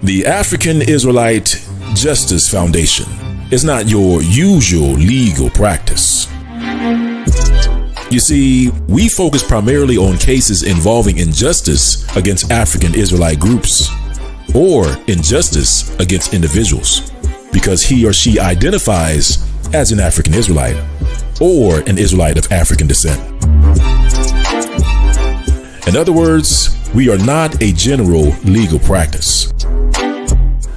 The African Israelite Justice Foundation is not your usual legal practice. You see, we focus primarily on cases involving injustice against African Israelite groups or injustice against individuals because he or she identifies as an African Israelite or an Israelite of African descent. In other words, we are not a general legal practice.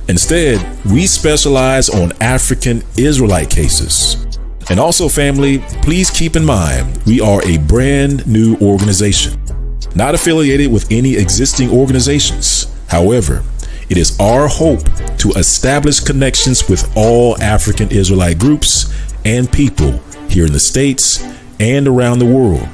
Instead, we specialize on African Israelite cases. And also, family, please keep in mind, we are a brand new organization, not affiliated with any existing organizations. However, it is our hope to establish connections with all African Israelite groups and people here in the States and around the world.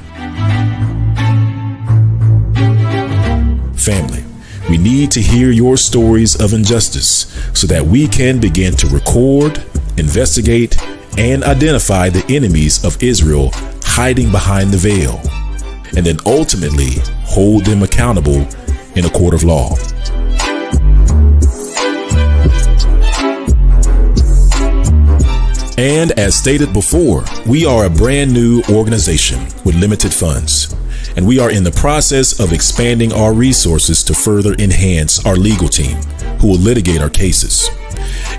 Family, we need to hear your stories of injustice so that we can begin to record, investigate, and identify the enemies of Israel hiding behind the veil, and then ultimately hold them accountable in a court of law. And as stated before, we are a brand new organization with limited funds, and we are in the process of expanding our resources to further enhance our legal team, who will litigate our cases.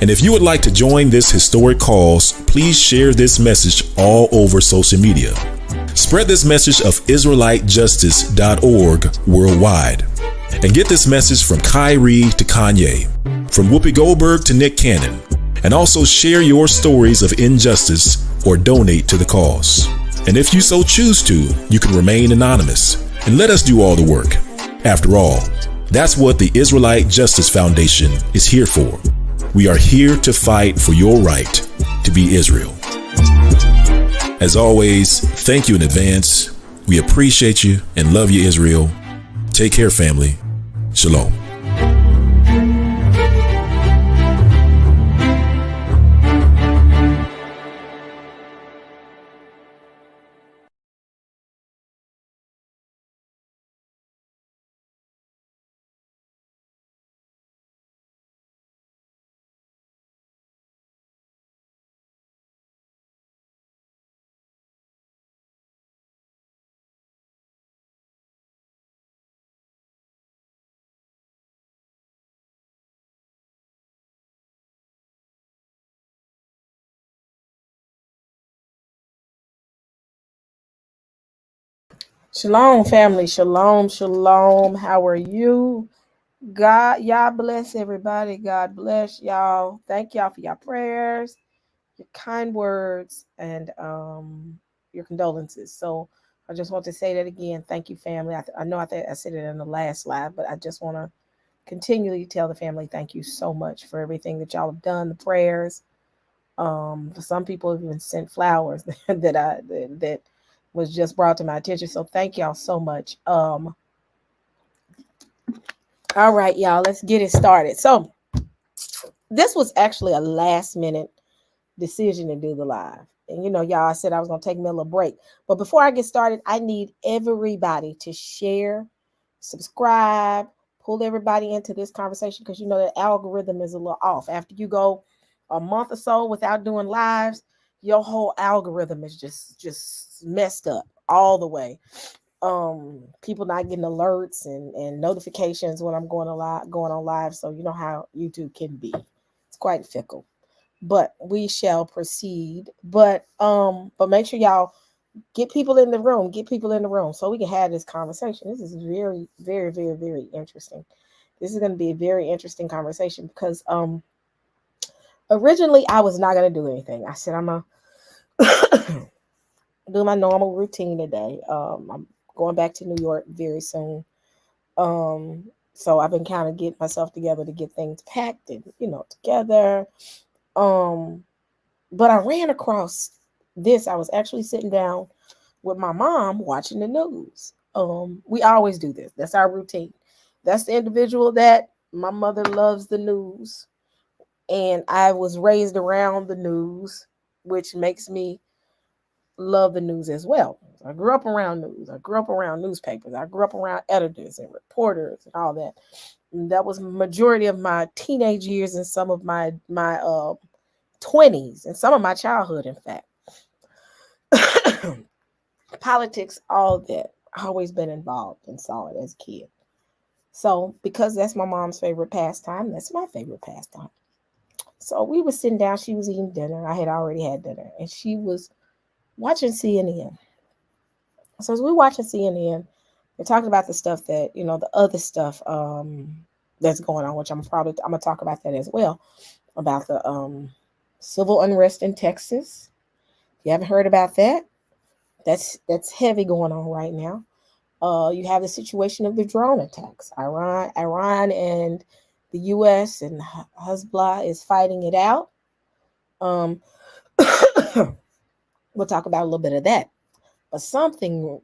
And if you would like to join this historic cause, please share this message all over social media. Spread this message of IsraeliteJustice.org worldwide. And get this message from Kyrie to Kanye, from Whoopi Goldberg to Nick Cannon. And also share your stories of injustice or donate to the cause. And if you so choose to, you can remain anonymous and let us do all the work. After all, that's what the Israelite Justice Foundation is here for. We are here to fight for your right to be Israel. As always, thank you in advance. We appreciate you and love you, Israel. Take care, family. Shalom. Shalom, family. Shalom, shalom. How are you? Y'all bless everybody. God bless y'all. Thank y'all for your prayers, your kind words, and your condolences. So I just want to say that again. Thank you, family. I know I said it in the last live, but I just want to continually tell the family thank you so much for everything that y'all have done, the prayers. For some people have even sent flowers that was just brought to my attention. So thank y'all so much. All right, y'all, let's get it started. So this was actually a last minute decision to do the live. And y'all, I said I was going to take me a little break. But before I get started, I need everybody to share, subscribe, pull everybody into this conversation, because the algorithm is a little off. After you go a month or so without doing lives, your whole algorithm is just messed up all the way. People not getting alerts and notifications when I'm going on live. So you know how YouTube can be. It's quite fickle. But we shall proceed. But make sure y'all get people in the room. So we can have this conversation. This is very, very, very, very interesting. This is going to be a very interesting conversation because originally I was not going to do anything. I said I'm going to do my normal routine today. I'm going back to New York very soon. So I've been kind of getting myself together to get things packed and, together. But I ran across this. I was actually sitting down with my mom watching the news. We always do this. That's our routine. That's the individual that my mother loves the news. And I was raised around the news, which makes me love the news as well. I grew up around news. I grew up around newspapers. I grew up around editors and reporters and all that. That was majority of my teenage years and some of my 20s and some of my childhood, in fact. Politics, all that. Always been involved and saw it as a kid. So because that's my mom's favorite pastime, that's my favorite pastime. So we were sitting down, she was eating dinner. I had already had dinner, and she was watching CNN. So as we were watching CNN, they're talking about the stuff that, the other stuff that's going on, which I'm gonna talk about that as well, about the civil unrest in Texas. If you haven't heard about that, that's heavy going on right now. You have the situation of the drone attacks. Iran and the U.S. and Hezbollah is fighting it out. We'll talk about a little bit of that. But something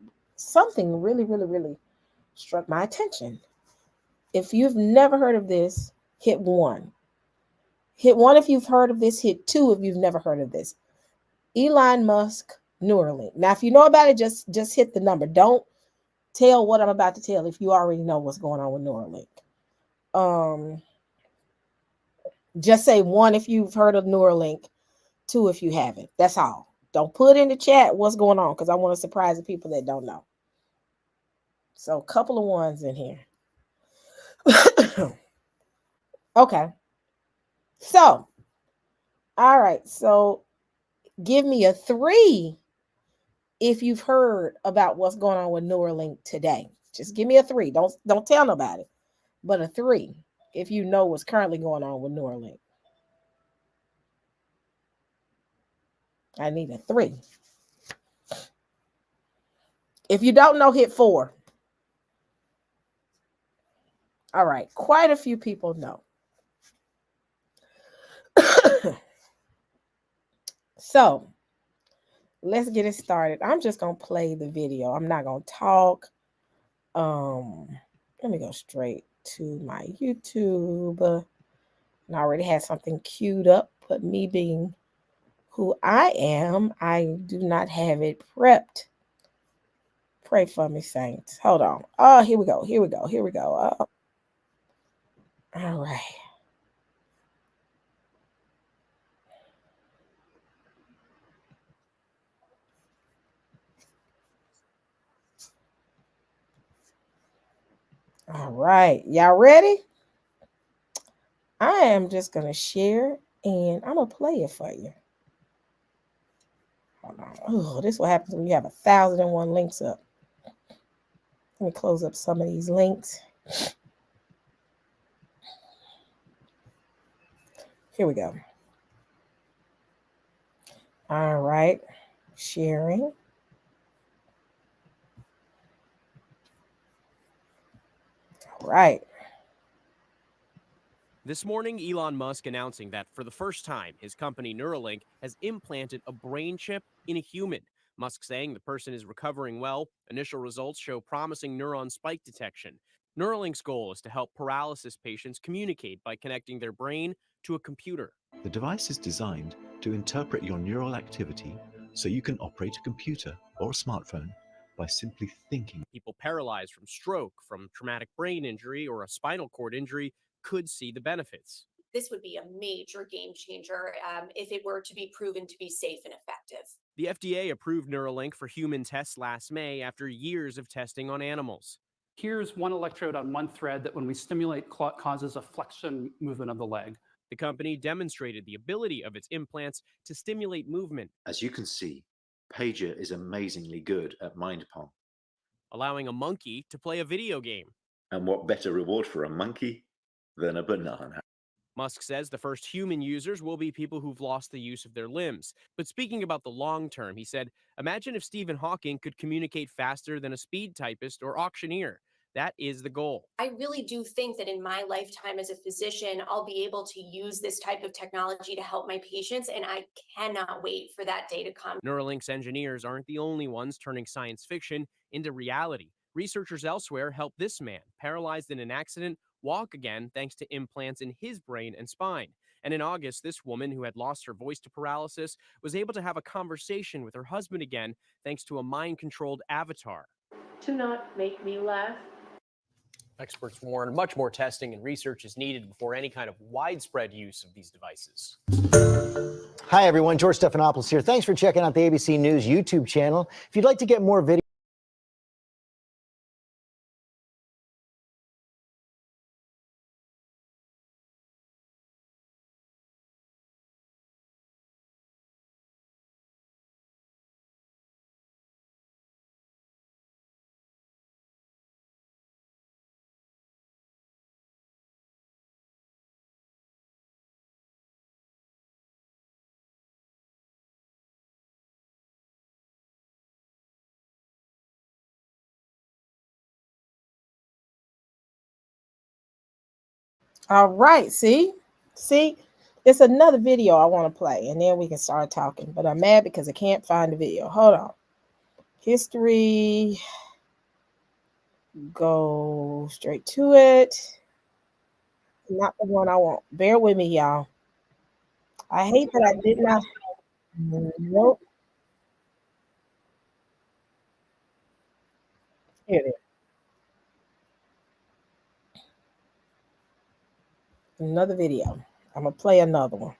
really, really, really struck my attention. If you've never heard of this, hit 1. Hit 1 if you've heard of this. Hit 2 if you've never heard of this. Elon Musk, Neuralink. Now, if you know about it, just hit the number. Don't tell what I'm about to tell if you already know what's going on with Neuralink. Just say 1 if you've heard of Neuralink, 2 if you haven't. That's all. Don't put in the chat what's going on, because I want to surprise the people that don't know. So a couple of 1s in here. Okay. So, all right. So give me a 3 if you've heard about what's going on with Neuralink today. Just give me a 3. Don't tell nobody, but a 3 if you know what's currently going on with Neuralink. I need a 3. If you don't know, hit 4. All right, quite a few people know. So let's get it started. I'm just gonna play the video. I'm not gonna talk. Let me go straight to my YouTube. And I already had something queued up, but me being who I am, I do not have it prepped. Pray for me, saints. Hold on. Oh, here we go. All right. All right. Y'all ready? I am just going to share and I'm going to play it for you. Hold on. Oh, this is what happens when you have 1,001 links up. Let me close up some of these links. Here we go. All right. Sharing. All right. This morning, Elon Musk announcing that for the first time, his company Neuralink has implanted a brain chip in a human. Musk saying the person is recovering well. Initial results show promising neuron spike detection. Neuralink's goal is to help paralysis patients communicate by connecting their brain to a computer. The device is designed to interpret your neural activity so you can operate a computer or a smartphone by simply thinking. People paralyzed from stroke, from traumatic brain injury, or a spinal cord injury could see the benefits. This would be a major game changer if it were to be proven to be safe and effective. The FDA approved Neuralink for human tests last May after years of testing on animals. Here's one electrode on one thread that when we stimulate causes a flexion movement of the leg. The company demonstrated the ability of its implants to stimulate movement. As you can see, Pager is amazingly good at mind pong. Allowing a monkey to play a video game. And what better reward for a monkey than a banana? Musk says the first human users will be people who've lost the use of their limbs. But speaking about the long term, he said, imagine if Stephen Hawking could communicate faster than a speed typist or auctioneer. That is the goal. I really do think that in my lifetime as a physician, I'll be able to use this type of technology to help my patients, and I cannot wait for that day to come. Neuralink's engineers aren't the only ones turning science fiction into reality. Researchers elsewhere helped this man, paralyzed in an accident, walk again thanks to implants in his brain and spine. And in August, this woman who had lost her voice to paralysis was able to have a conversation with her husband again thanks to a mind-controlled avatar. Do not make me laugh. Experts warn much more testing and research is needed before any kind of widespread use of these devices. Hi, everyone. George Stephanopoulos here. Thanks for checking out the ABC News YouTube channel. If you'd like to get more videos, All right, see, it's another video I want to play, and then we can start talking. But I'm mad because I can't find the video. Hold on. History. Go straight to it. Not the one I want. Bear with me, y'all. I hate that I did not. Nope. Here it is. Another video. I'm gonna play another one.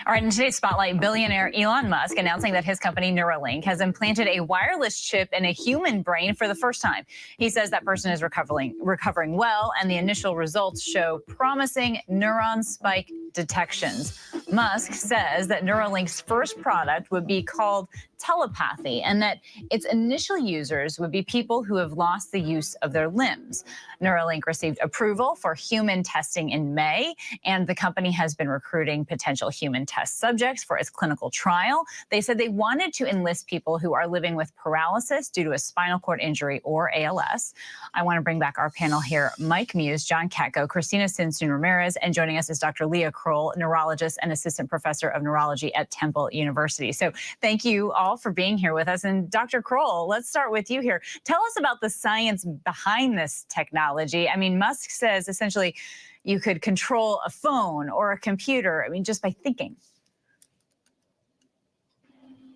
All right, in today's Spotlight, billionaire Elon Musk announcing that his company Neuralink has implanted a wireless chip in a human brain for the first time. He says that person is recovering well, and the initial results show promising neuron spike detections. Musk says that Neuralink's first product would be called telepathy, and that its initial users would be people who have lost the use of their limbs. Neuralink received approval for human testing in May, and the company has been recruiting potential human test subjects for its clinical trial. They said they wanted to enlist people who are living with paralysis due to a spinal cord injury or ALS. I want to bring back our panel here: Mike Muse, John Katko, Christina Sinsoon Ramirez, and joining us is Dr. Leah Kroll, neurologist and assistant professor of neurology at Temple University. So thank you all for being here with us. And Dr. Kroll, let's start with you here. Tell us about the science behind this technology. I mean, Musk says essentially you could control a phone or a computer, I mean, just by thinking.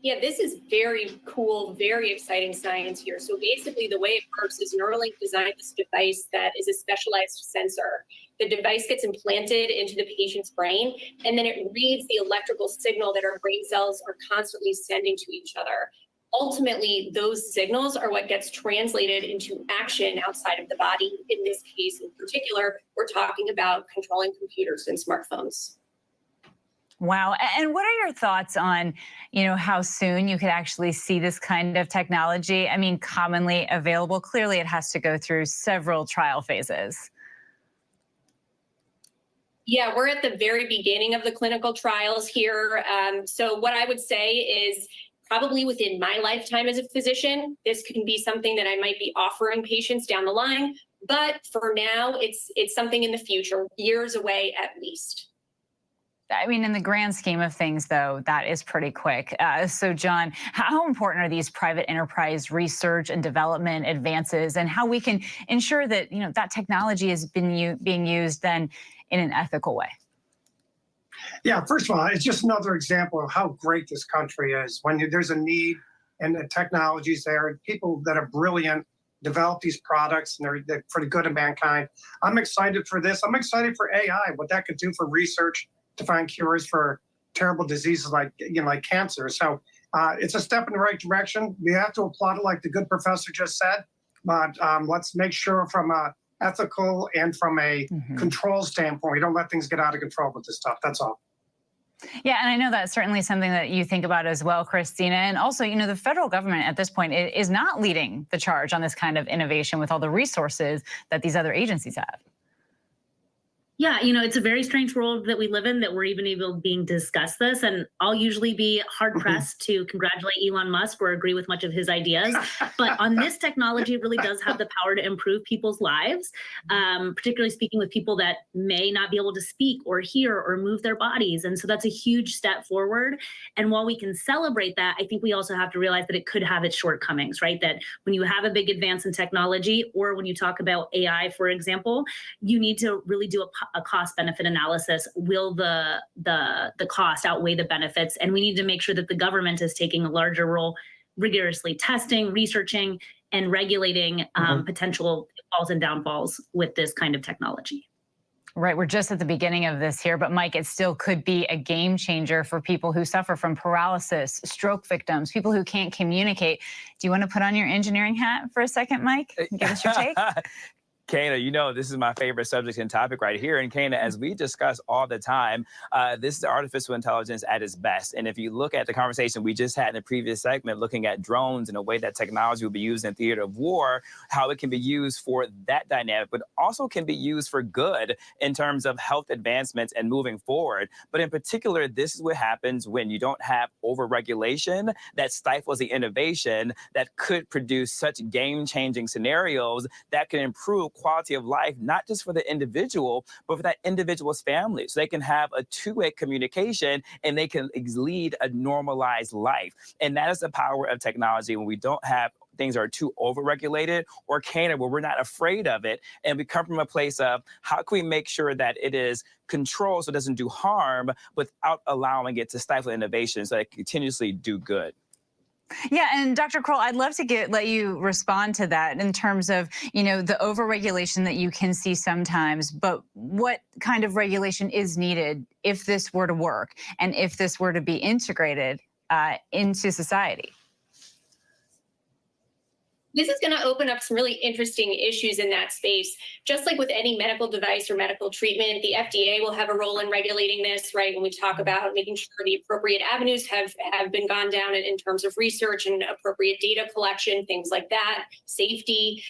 Yeah, this is very cool, very exciting science here. So basically the way it works is Neuralink designed this device that is a specialized sensor. The device gets implanted into the patient's brain, and then it reads the electrical signal that our brain cells are constantly sending to each other. Ultimately, those signals are what gets translated into action outside of the body. In this case, in particular, we're talking about controlling computers and smartphones. Wow. And what are your thoughts on, how soon you could actually see this kind of technology? I mean, commonly available. Clearly, it has to go through several trial phases. Yeah, we're at the very beginning of the clinical trials here. So what I would say is probably within my lifetime as a physician, this can be something that I might be offering patients down the line. But for now, it's something in the future, years away at least. I mean, in the grand scheme of things, though, that is pretty quick. So, John, how important are these private enterprise research and development advances, and how we can ensure that, that technology is being used then in an ethical way? Yeah, first of all, it's just another example of how great this country is. When there's a need and the technology's there, people that are brilliant develop these products, and they're for the good of mankind. I'm excited for this. I'm excited for AI, what that could do for research to find cures for terrible diseases like cancer. So it's a step in the right direction. We have to applaud it, like the good professor just said. But let's make sure from a ethical and from a control standpoint, we don't let things get out of control with this stuff. That's all. Yeah, and I know that's certainly something that you think about as well, Christina. And also, the federal government at this point is not leading the charge on this kind of innovation with all the resources that these other agencies have. Yeah, it's a very strange world that we live in, that we're even being discuss this. And I'll usually be hard pressed to congratulate Elon Musk or agree with much of his ideas. But on this technology, it really does have the power to improve people's lives, particularly speaking with people that may not be able to speak or hear or move their bodies. And so that's a huge step forward. And while we can celebrate that, I think we also have to realize that it could have its shortcomings, right? That when you have a big advance in technology, or when you talk about AI, for example, you need to really do a a cost benefit analysis. Will the cost outweigh the benefits? And we need to make sure that the government is taking a larger role, rigorously testing, researching, and regulating potential falls and downfalls with this kind of technology. Right, we're just at the beginning of this here, but Mike, it still could be a game changer for people who suffer from paralysis, stroke victims, people who can't communicate. Do you want to put on your engineering hat for a second, Mike? Give us your take. Kana, you know, this is my favorite subject and topic right here. And Kana, as we discuss all the time, this is artificial intelligence at its best. And if you look at the conversation we just had in the previous segment, looking at drones and the way that technology will be used in theater of war, how it can be used for that dynamic, but also can be used for good in terms of health advancements and moving forward. But in particular, this is what happens when you don't have overregulation that stifles the innovation that could produce such game-changing scenarios that can improve quality of life, not just for the individual, but for that individual's family. So they can have a two-way communication and they can lead a normalized life. And that is the power of technology when we don't have things that are too overregulated or where we're not afraid of it. And we come from a place of how can we make sure that it is controlled so it doesn't do harm without allowing it to stifle innovation so that it continuously do good. Yeah, and Dr. Kroll, I'd love to let you respond to that in terms of, you know, the overregulation that you can see sometimes, but what kind of regulation is needed if this were to work and if this were to be integrated into society? This is going to open up some really interesting issues in that space. Just like with any medical device or medical treatment, the FDA will have a role in regulating this, right? When we talk about making sure the appropriate avenues have been gone down in terms of research and appropriate data collection, things like that, safety.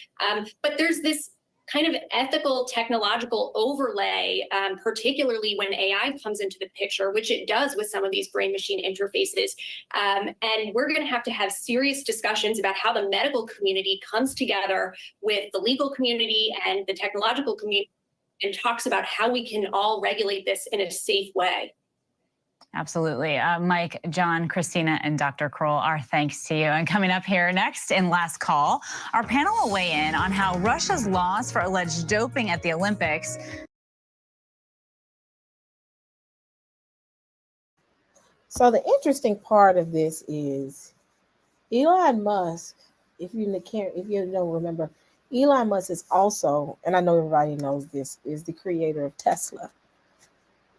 But there's this kind of ethical technological overlay, particularly when AI comes into the picture, which it does with some of these brain machine interfaces. And we're going to have serious discussions about how the medical community comes together with the legal community and the technological community and talks about how we can all regulate this in a safe way. Absolutely. Mike, John, Christina, and Dr. Kroll, our thanks to you. And coming up here next in Last Call, our panel will weigh in on how Russia's laws for alleged doping at the Olympics. So the interesting part of this is Elon Musk, if you don't remember, Elon Musk is also, and I know everybody knows this, is the creator of Tesla.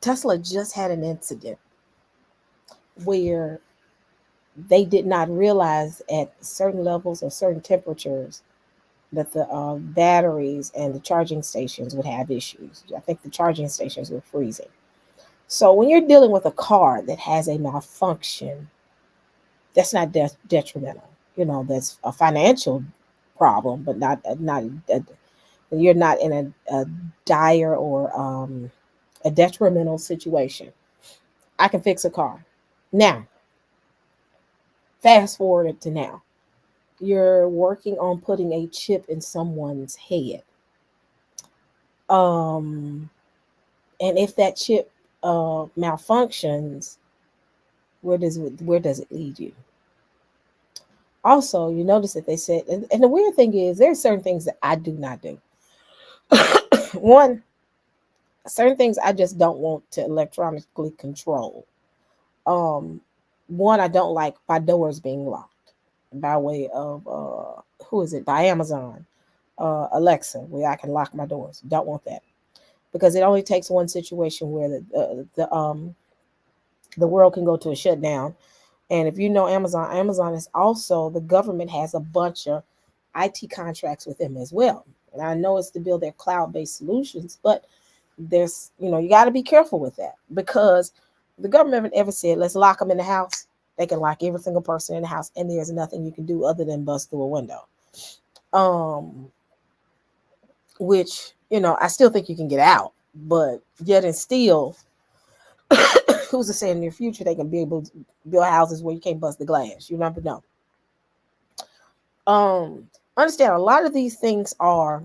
Tesla just had an incident where they did not realize at certain levels or certain temperatures that the batteries and the charging stations would have issues. I think the charging stations were freezing. So when you're dealing with a car that has a malfunction, that's not detrimental. You know, that's a financial problem, but you're not in a dire or a detrimental situation. I can fix a car. Now, fast forward to now. You're working on putting a chip in someone's head. And if that chip malfunctions, where does it lead you? Also, you notice that they said, and the weird thing is, there are certain things that I do not do. One, certain things I just don't want to electronically control. One, I don't like my doors being locked by way of by Amazon, Alexa, where I can lock my doors. Don't want that, because it only takes one situation where the world can go to a shutdown. And if you know Amazon is also, the government has a bunch of IT contracts with them as well. And I know it's to build their cloud-based solutions, but there's, you got to be careful with that, because the government haven't ever said, let's lock them in the house. They can lock every single person in the house, and there's nothing you can do other than bust through a window. Which, I still think you can get out, but yet and still, who's to say in the near future they can be able to build houses where you can't bust the glass? You never know. Understand, a lot of these things are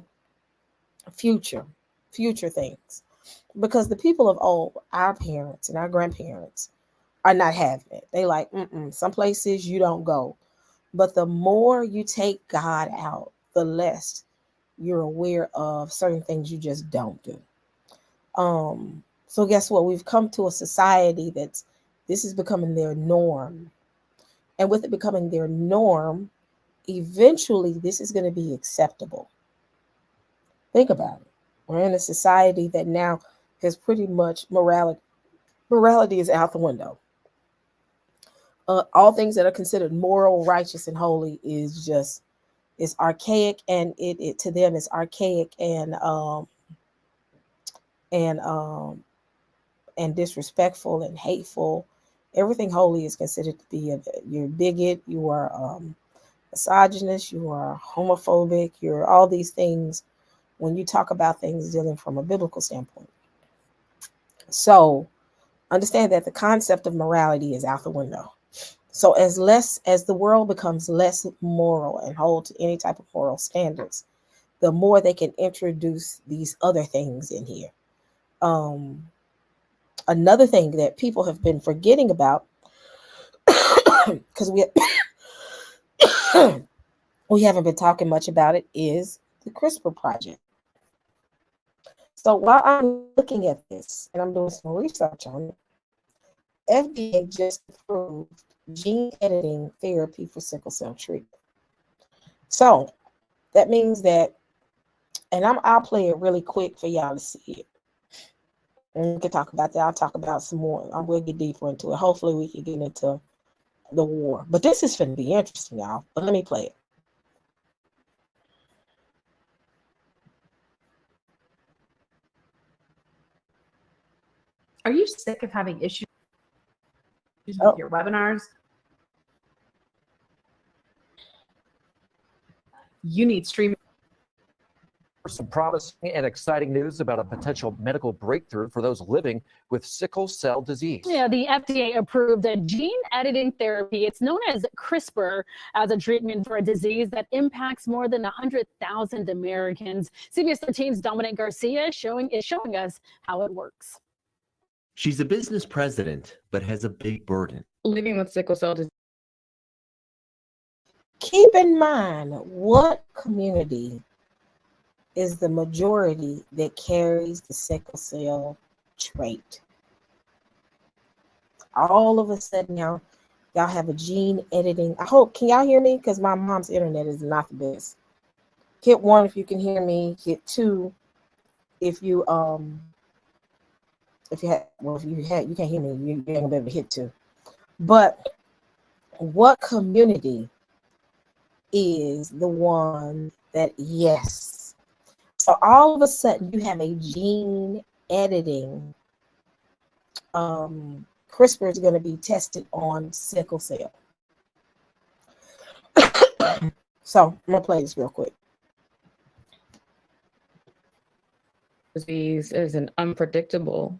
future things, because the people of old, our parents and our grandparents, are not having it. They like, some places you don't go. But the more you take God out, the less you're aware of certain things you just don't do. So guess what? We've come to a society this is becoming their norm. And with it becoming their norm, eventually this is going to be acceptable. Think about it. We're in a society that now has pretty much morality is out the window. All things that are considered moral, righteous, and holy is archaic, and it to them is archaic and disrespectful and hateful. Everything holy is considered to be you're a bigot, you are misogynist, you are homophobic, you're all these things when you talk about things dealing from a biblical standpoint. So understand that the concept of morality is out the window. So as the world becomes less moral and hold to any type of moral standards, the more they can introduce these other things in here. Another thing that people have been forgetting about, because we haven't been talking much about it, is the CRISPR project. So while I'm looking at this and I'm doing some research on it, FDA just approved gene editing therapy for sickle cell treatment. So that means that, and I'll play it really quick for y'all to see it. And we can talk about that. I'll talk about some more. I will get deeper into it. Hopefully we can get into the war. But this is going to be interesting, y'all. But let me play it. Are you sick of having issues with your webinars? You need streaming. Some promising and exciting news about a potential medical breakthrough for those living with sickle cell disease. Yeah, the FDA approved a gene editing therapy. It's known as CRISPR as a treatment for a disease that impacts more than 100,000 Americans. CBS 13's Dominic Garcia is showing us how it works. She's a business president, but has a big burden. Living with sickle cell disease. Keep in mind what community is the majority that carries the sickle cell trait. All of a sudden, y'all have a gene editing. Can y'all hear me? Because my mom's internet is not the best. Hit 1 if you can hear me. Hit 2 if you you can't hear me. You ain't gonna be able to hit 2. But what community is the one that yes? So all of a sudden you have a gene editing. CRISPR is going to be tested on sickle cell. So I'm going to play this real quick. Disease is an unpredictable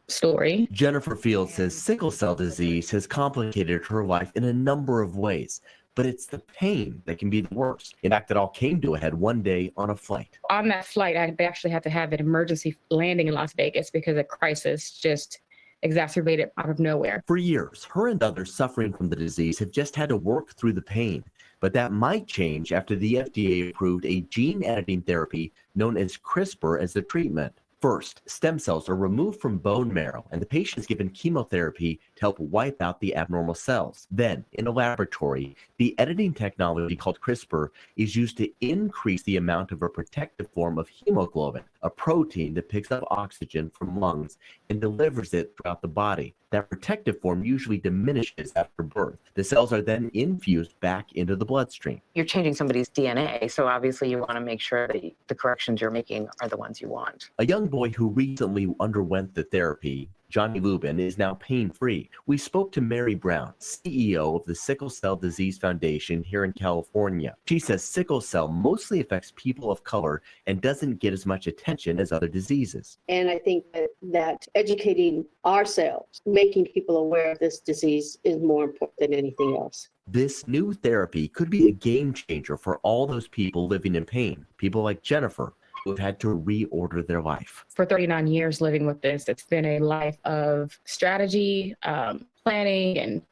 story. Jennifer Field says sickle cell disease has complicated her life in a number of ways, but it's the pain that can be the worst. In fact, it all came to a head one day on a flight. On that flight, I actually had to have an emergency landing in Las Vegas because a crisis just exacerbated out of nowhere. For years, her and others suffering from the disease have just had to work through the pain. But that might change after the FDA approved a gene editing therapy known as CRISPR as the treatment. First, stem cells are removed from bone marrow, and the patient is given chemotherapy to help wipe out the abnormal cells. Then, in a laboratory, the editing technology called CRISPR is used to increase the amount of a protective form of hemoglobin, a protein that picks up oxygen from lungs and delivers it throughout the body. That protective form usually diminishes after birth. The cells are then infused back into the bloodstream. You're changing somebody's DNA, so obviously you want to make sure that the corrections you're making are the ones you want. A young boy who recently underwent the therapy, Johnny Lubin, is now pain-free. We spoke to Mary Brown, CEO of the Sickle Cell Disease Foundation here in California. She says sickle cell mostly affects people of color and doesn't get as much attention as other diseases. And I think that educating ourselves, making people aware of this disease is more important than anything else. This new therapy could be a game changer for all those people living in pain, people like Jennifer, who have had to reorder their life. For 39 years living with this, it's been a life of strategy, planning, and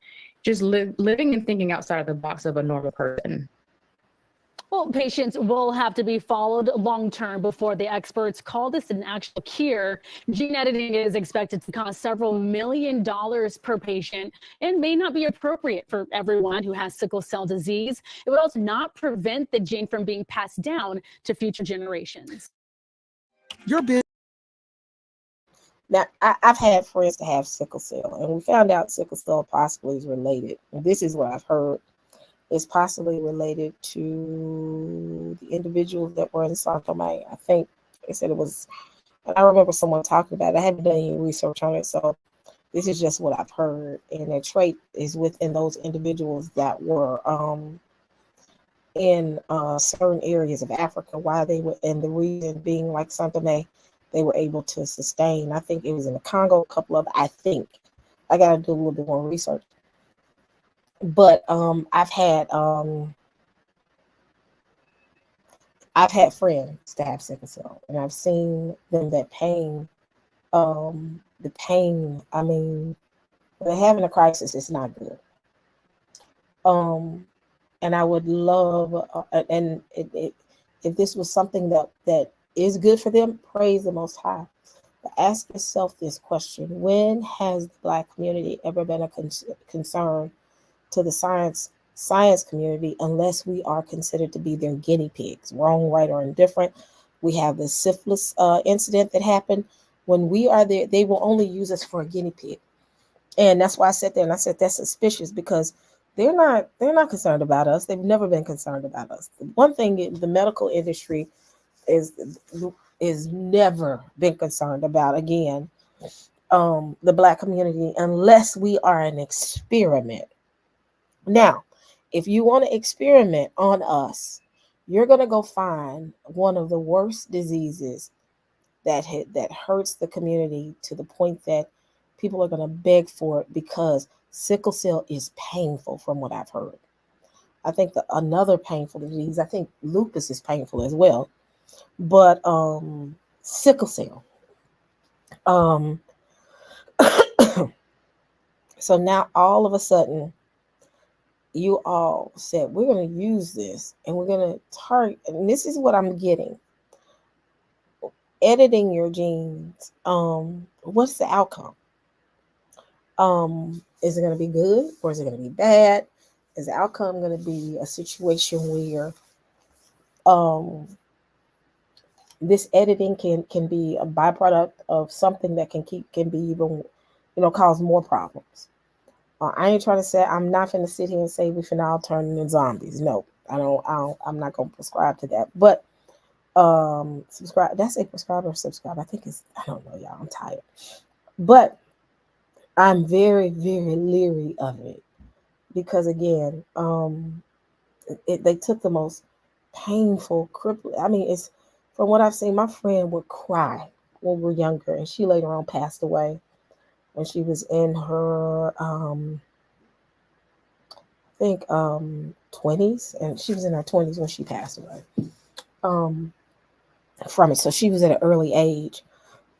just living and thinking outside of the box of a normal person. Well, patients will have to be followed long term before the experts call this an actual cure. Gene editing is expected to cost several $1 million per patient and may not be appropriate for everyone who has sickle cell disease. It would also not prevent the gene from being passed down to future generations. Now, I've had friends to have sickle cell, and we found out sickle cell possibly is related. And this is what I've heard. Is possibly related to the individuals that were in Sao Tome. I think they said it was, I remember someone talking about it. I haven't done any research on it, so this is just what I've heard. And the trait is within those individuals that were in certain areas of Africa, why they were, and the reason being like Sao Tome, they were able to sustain. I think it was in the Congo, a couple of, I think. I got to do a little bit more research. But I've had friends that have sickle cell, and I've seen them that pain. The pain. I mean, when they're having a crisis, it's not good. And I would love, and if this was something that is good for them, praise the Most High. But ask yourself this question: when has the Black community ever been a concern to the science community unless we are considered to be their guinea pigs, wrong, right, or indifferent? We have the syphilis incident that happened. When we are there, they will only use us for a guinea pig. And that's why I sat there and I said that's suspicious, because they're not concerned about us. They've never been concerned about us. The one thing the medical industry is never been concerned about, again, the Black community, unless we are an experiment. Now, if you want to experiment on us, you're going to go find one of the worst diseases that hurts the community to the point that people are going to beg for it, because sickle cell is painful from what I've heard. I think another painful disease, I think lupus is painful as well, but sickle cell. So now all of a sudden, you all said, we're going to use this and we're going to target, and this is what I'm getting. Editing your genes, what's the outcome? Is it going to be good or is it going to be bad? Is the outcome going to be a situation where this editing can be a byproduct of something that can be even, cause more problems? I ain't trying to say, I'm not going to sit here and say we finna all turn into zombies. No, I'm not going to prescribe to that. But subscribe. That's a prescribe or subscribe. I think I don't know, y'all. I'm tired. But I'm very, very leery of it, because again, they took the most painful, crippling. I mean, it's from what I've seen. My friend would cry when we were younger, and she later on passed away when she was in her, I think, 20s, and she was in her 20s when she passed away from it. So she was at an early age.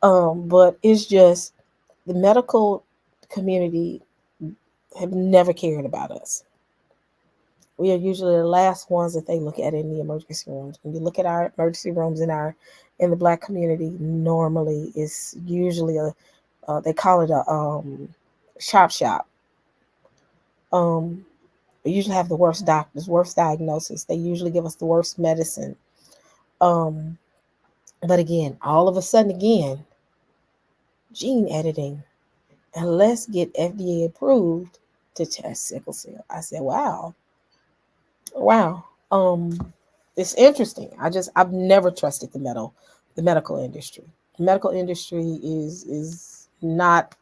But it's just the medical community have never cared about us. We are usually the last ones that they look at in the emergency rooms. When you look at our emergency rooms in the Black community, normally it's usually they call it a shop. We usually have the worst doctors, worst diagnosis. They usually give us the worst medicine. But again, all of a sudden, gene editing, and let's get FDA approved to test sickle cell. I said, wow. It's interesting. I've never trusted the medical industry. The medical industry is not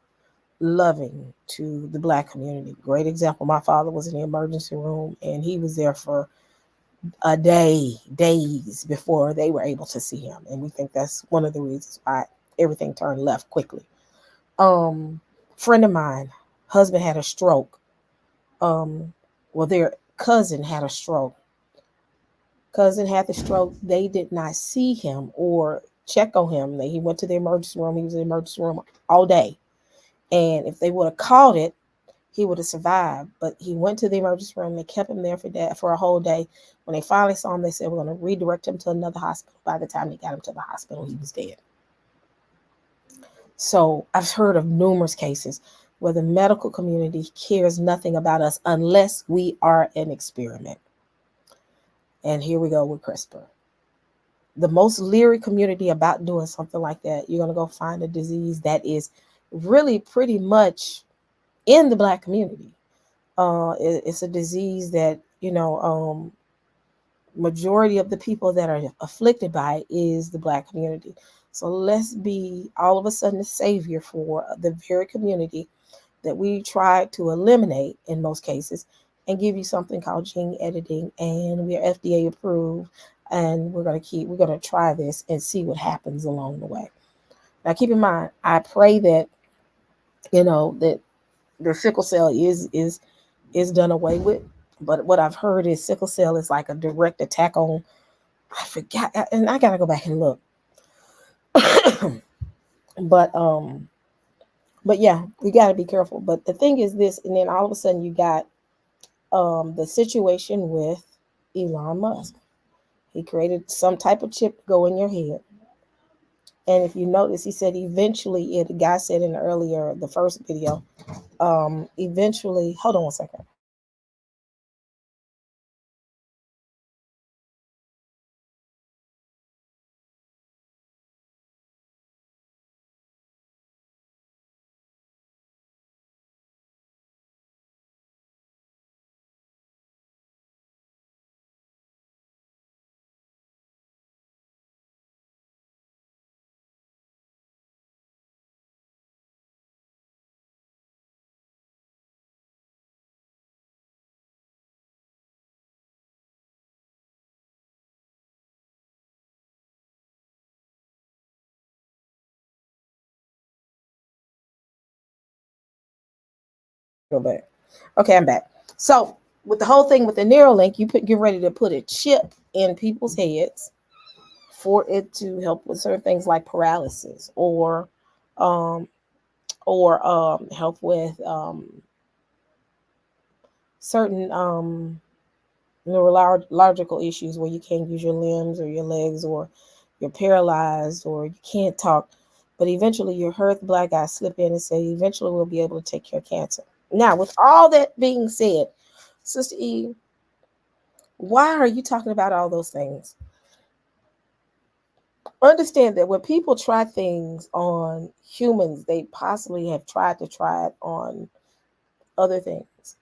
loving to the Black community. Great example. My father was in the emergency room, and he was there for days before they were able to see him. And we think that's one of the reasons why everything turned left quickly. Friend of mine, husband had a stroke. Their cousin had a stroke. Cousin had the stroke. They did not see him or check on him. He went to the emergency room. He was in the emergency room all day. And if they would have caught it, he would have survived. But he went to the emergency room. They kept him there for a whole day. When they finally saw him, they said, we're going to redirect him to another hospital. By the time they got him to the hospital, he was dead. So I've heard of numerous cases where the medical community cares nothing about us unless we are an experiment. And here we go with CRISPR. The most leery community about doing something like that, you're going to go find a disease that is really pretty much in the Black community. It's a disease that, majority of the people that are afflicted by it is the Black community. So let's be all of a sudden a savior for the very community that we try to eliminate in most cases, and give you something called gene editing, and we're FDA approved, and we're going to try this and see what happens along the way. Now keep in mind, I pray that that the sickle cell is done away with, but what I've heard is sickle cell is like a direct attack on, I forgot, and I got to go back and look. But yeah, we got to be careful. But the thing is this, and then all of a sudden you got the situation with Elon Musk. He created some type of chip to go in your head. And if you notice, he said eventually, the guy said in the first video, eventually, hold on one second. Go back. Okay, I'm back. So with the whole thing with the Neuralink, get ready to put a chip in people's heads for it to help with certain things like paralysis, or help with certain neurological issues where you can't use your limbs or your legs, or you're paralyzed, or you can't talk. But eventually you heard the Black guy slip in and say, eventually we'll be able to take care of cancer. Now, with all that being said, Sister Eve, why are you talking about all those things? Understand that when people try things on humans, they possibly have tried it on other things.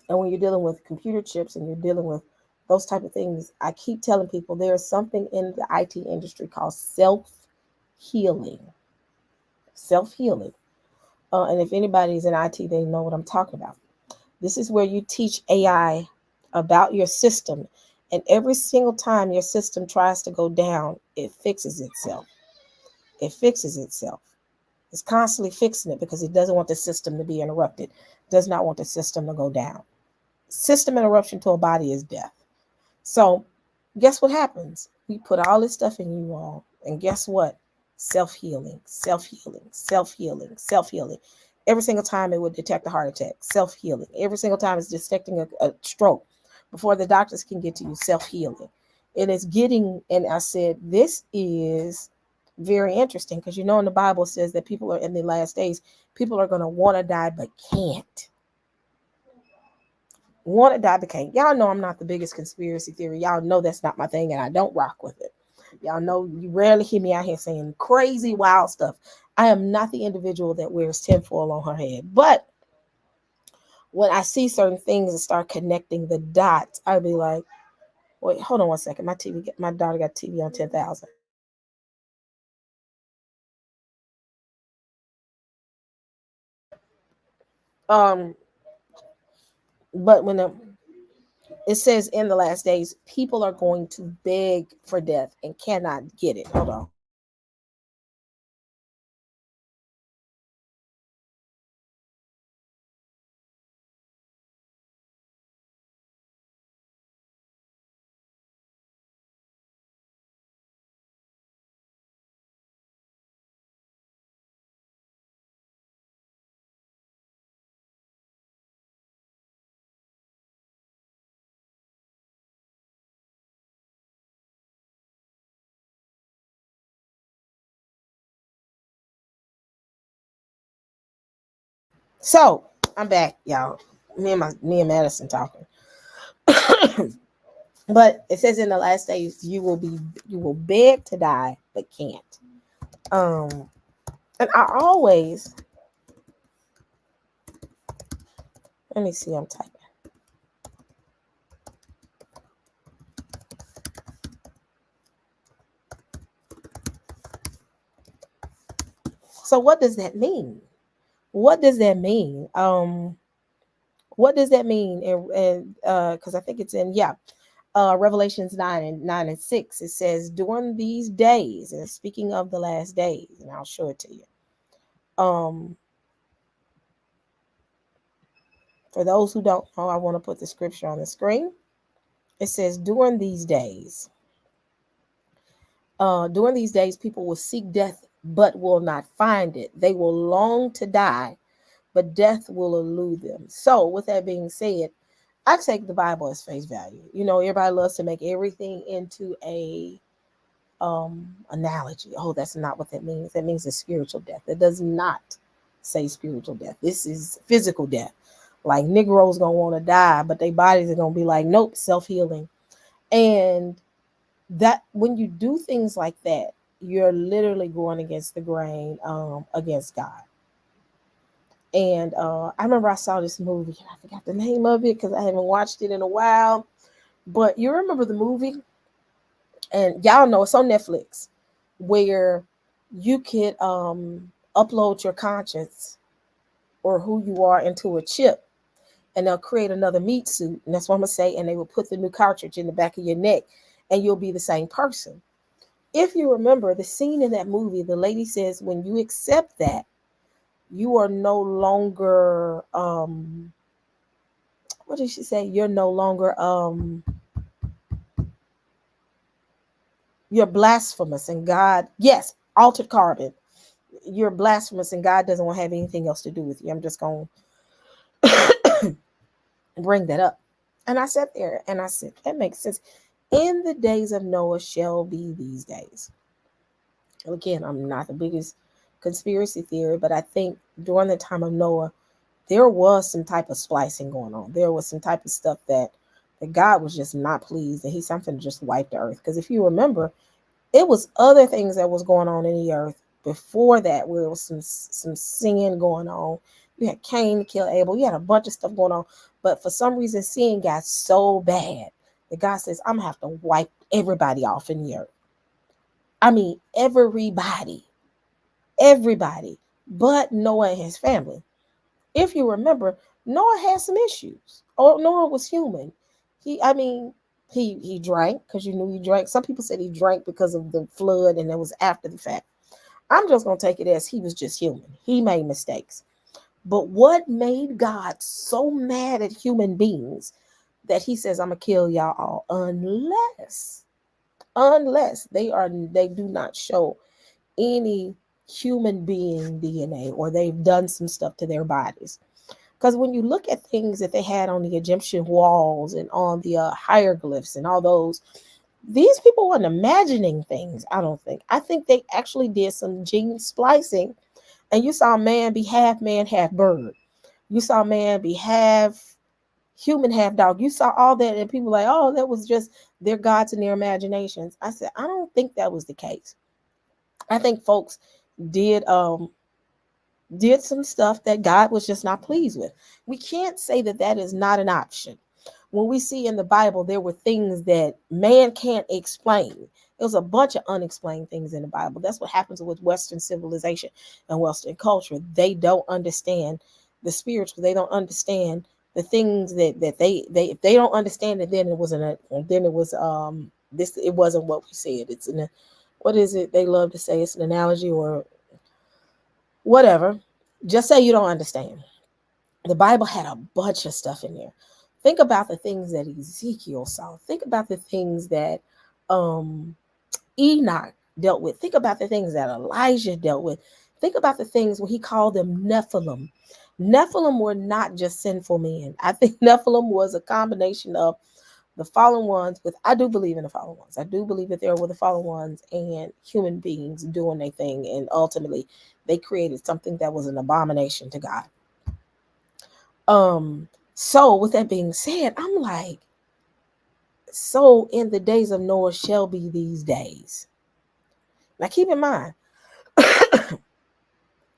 And when you're dealing with computer chips and you're dealing with those type of things, I keep telling people there's something in the IT industry called self-healing. Self-healing. And if anybody's in IT, they know what I'm talking about. This is where you teach AI about your system. And every single time your system tries to go down, it fixes itself. It fixes itself. It's constantly fixing it because it doesn't want the system to be interrupted. Does not want the system to go down. System interruption to a body is death. So guess what happens? We put all this stuff in you all. And guess what? Self-healing, self-healing, self-healing, self-healing. Every single time it would detect a heart attack, self-healing. Every single time it's detecting a stroke before the doctors can get to you, self-healing. It is getting, and I said, this is very interesting because in the Bible says that people are in the last days, people are going to want to die but can't. Want to die but can't. Y'all know I'm not the biggest conspiracy theory. Y'all know that's not my thing, and I don't rock with it. Y'all know you rarely hear me out here saying crazy, wild stuff. I am not the individual that wears tinfoil on her head. But when I see certain things and start connecting the dots, I'll be like, wait, hold on one second. My daughter got TV on 10,000. But when it says in the last days, people are going to beg for death and cannot get it. Hold on. So I'm back, y'all. Me and Madison talking. But it says in the last days you will beg to die but can't. And I always, let me see, I'm typing. So what does that mean? What does that mean? What does that mean? And because I think it's in Revelations 9 and 6. It says during these days, and speaking of the last days, and I'll show it to you. For those who don't know, I want to put the scripture on the screen. It says during these days, people will seek death but will not find it. They will long to die, but death will elude them. So with that being said, I take the Bible as face value. You know, everybody loves to make everything into a analogy. Oh, that's not what that means. That means a spiritual death. It does not say spiritual death. This is physical death. Like Negroes gonna want to die, but their bodies are gonna be like, nope, self-healing. And that when you do things like that, you're literally going against the grain, against God. And I remember I saw this movie. I forgot the name of it because I haven't watched it in a while. But you remember the movie? And y'all know it's on Netflix, where you could upload your conscience or who you are into a chip, and they'll create another meat suit. And that's what I'm gonna say. And they will put the new cartridge in the back of your neck, and you'll be the same person. If you remember the scene in that movie, the lady says, when you accept that, you are no longer what did she say? You're no longer you're blasphemous, and God, yes, altered carbon. You're blasphemous, and God doesn't want to have anything else to do with you. I'm just going to bring that up. And I sat there and I said, that makes sense. In the days of Noah shall be these days. Again, I'm not the biggest conspiracy theory, but I think during the time of Noah, there was some type of splicing going on. There was some type of stuff that God was just not pleased, and he's something to just wipe the earth. Because if you remember, it was other things that was going on in the earth before that, where there was some sin going on. You had Cain to kill Abel. You had a bunch of stuff going on. But for some reason, sin got so bad that God says, I'm going to have to wipe everybody off in the earth. I mean, everybody, but Noah and his family. If you remember, Noah had some issues. Oh, Noah was human. He drank because you knew he drank. Some people said he drank because of the flood and it was after the fact. I'm just going to take it as he was just human. He made mistakes. But what made God so mad at human beings that he says, I'm going to kill y'all all unless they do not show any human being DNA or they've done some stuff to their bodies. Because when you look at things that they had on the Egyptian walls and on the hieroglyphs and all those, these people weren't imagining things, I don't think. I think they actually did some gene splicing, and you saw man, half bird. You saw man be half human, half dog. You saw all that, and people like, oh, that was just their gods and their imaginations. I said, I don't think that was the case. I think folks did some stuff that God was just not pleased with. We can't say that that is not an option. When we see in the Bible, there were things that man can't explain. There's a bunch of unexplained things in the Bible. That's what happens with Western civilization and Western culture. They don't understand the spiritual. They don't understand the things that they if they don't understand it, then it wasn't it wasn't what we said. It's what is it they love to say? It's an analogy or whatever. Just say you don't understand. The Bible had a bunch of stuff in there. Think about the things that Ezekiel saw. Think about the things that Enoch dealt with. Think about the things that Elijah dealt with. Think about the things when he called them Nephilim. Nephilim were not just sinful men. I think Nephilim was a combination of the fallen ones I do believe in the fallen ones. I do believe that there were the fallen ones and human beings doing their thing. And ultimately, they created something that was an abomination to God. So with that being said, I'm like, so in the days of Noah shall be these days. Now keep in mind,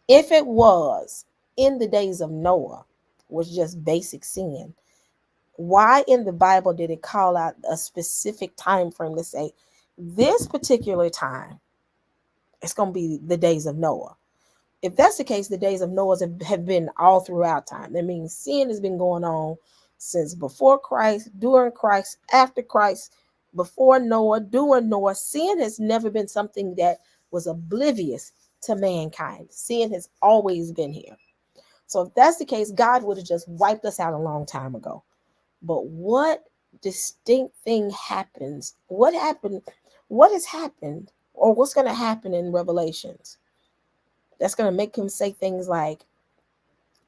if it was in the days of Noah was just basic sin, why in the Bible did it call out a specific time frame to say this particular time it's going to be the days of Noah? If that's the case, the days of Noah have been all throughout time. That means sin has been going on since before Christ, during Christ, after Christ, before Noah, during Noah. Sin has never been something that was oblivious to mankind. Sin has always been here. So if that's the case, God would have just wiped us out a long time ago. But what distinct thing happens? What happened? What has happened, or what's going to happen in Revelations that's going to make him say things like,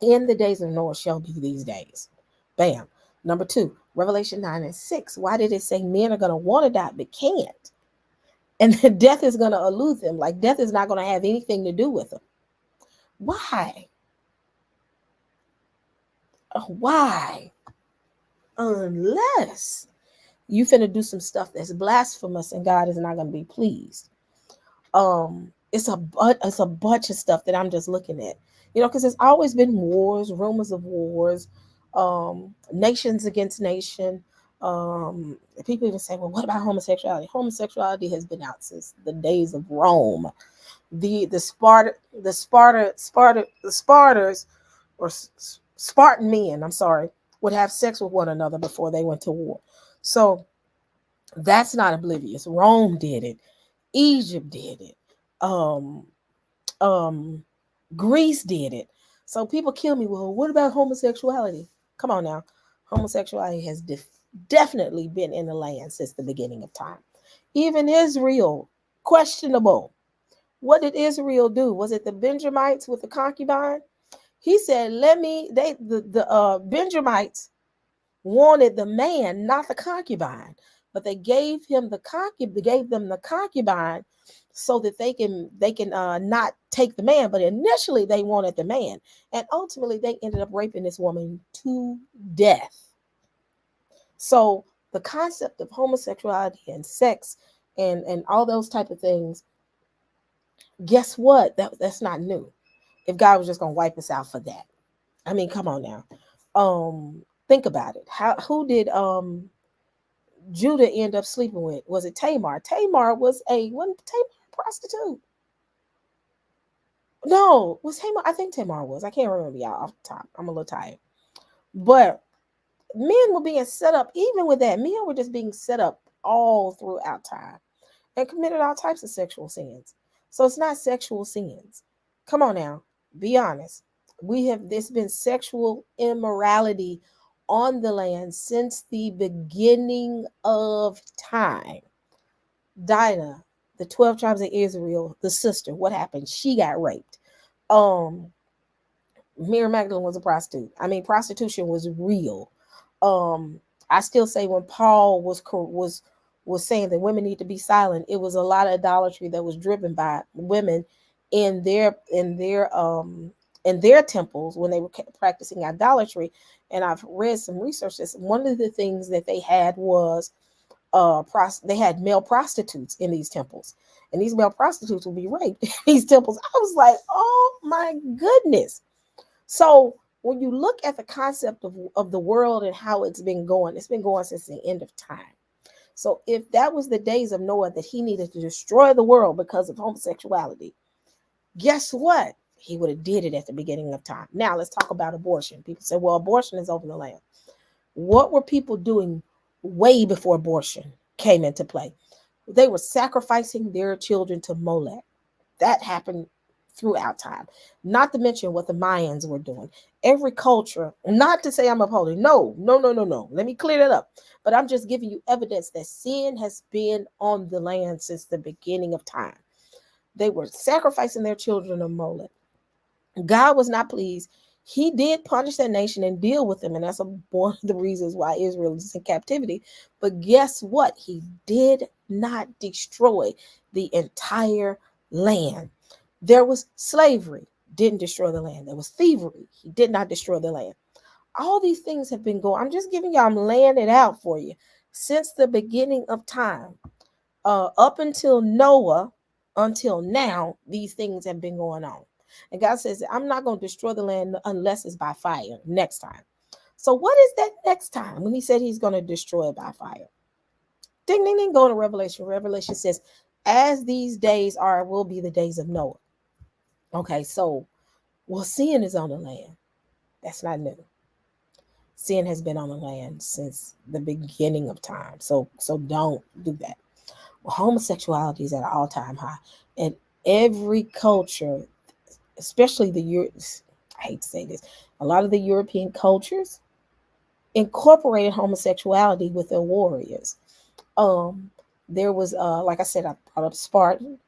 in the days of Noah shall be these days? Bam. Number 2, Revelation 9:6. Why did it say men are going to want to die but can't? And then death is going to elude them. Like death is not going to have anything to do with them. Why? Why? Unless you finna do some stuff that's blasphemous and God is not going to be pleased. It's a bunch of stuff that I'm just looking at, because there's always been wars, rumors of wars, nations against nation. People even say, well, what about homosexuality? Homosexuality has been out since the days of Rome. The Spartans, or Spartan men, I'm sorry, would have sex with one another before they went to war. So that's not oblivious. Rome did it. Egypt did it. Greece did it. So people kill me. Well, what about homosexuality? Come on now. Homosexuality has definitely been in the land since the beginning of time. Even Israel, questionable. What did Israel do? Was it the Benjamites with the concubine? He said, the Benjamites wanted the man, not the concubine, but they gave them the concubine so that they can not take the man. But initially they wanted the man, and ultimately they ended up raping this woman to death. So the concept of homosexuality and sex and all those type of things, guess what? That's not new. If God was just going to wipe us out for that. I mean, come on now. Think about it. Who did Judah end up sleeping with? Was it Tamar? Tamar wasn't Tamar a prostitute? No, was Tamar? I think Tamar was. I can't remember, y'all, off the top. I'm a little tired. But men were being set up, even with that, men were just being set up all throughout time and committed all types of sexual sins. So it's not sexual sins. Come on now, be honest. There's been sexual immorality on the land since the beginning of time. Dinah, the 12 tribes of Israel, the sister, what happened? She got raped. Mary Magdalene was a prostitute. I mean, prostitution was real. I still say when Paul was saying that women need to be silent, it was a lot of idolatry that was driven by women in their temples when they were practicing idolatry. And I've read some research that one of the things that they had was they had male prostitutes in these temples, and these male prostitutes would be raped in these temples. I was like, oh my goodness. So when you look at the concept of the world and how it's been going since the end of time. So if that was the days of Noah, that he needed to destroy the world because of homosexuality, guess what? He would have did it at the beginning of time. Now let's talk about abortion. People say, well, abortion is over the land. What were people doing way before abortion came into play? They were sacrificing their children to Molech. That happened throughout time. Not to mention what the Mayans were doing. Every culture, not to say I'm upholding. No. Let me clear that up. But I'm just giving you evidence that sin has been on the land since the beginning of time. They were sacrificing their children to Molech. God was not pleased. He did punish that nation and deal with them. And that's one of the reasons why Israel is in captivity. But guess what? He did not destroy the entire land. There was slavery, didn't destroy the land. There was thievery, he did not destroy the land. All these things have been going. I'm just giving y'all, I'm laying it out for you. Since the beginning of time, up until Noah, until now, these things have been going on. And God says, I'm not going to destroy the land unless it's by fire next time. So what is that next time when he said he's going to destroy it by fire? Ding, ding, ding, go to Revelation. Revelation says, as these days are, will be the days of Noah. Okay, so, well, sin is on the land. That's not new. Sin has been on the land since the beginning of time. So don't do that. Well, homosexuality is at an all-time high. And every culture, especially I hate to say this, a lot of the European cultures incorporated homosexuality with their warriors. There was, like I said, I brought up Spartan.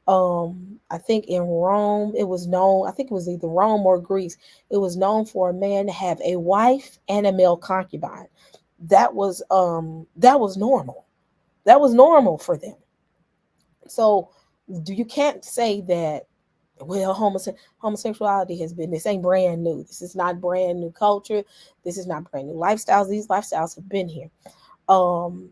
I think in Rome, it was known, I think it was either Rome or Greece, it was known for a man to have a wife and a male concubine. That was normal. That was normal for them. So you can't say that, well, homosexuality has been, this ain't brand new. This is not brand new culture. This is not brand new lifestyles. These lifestyles have been here. Well,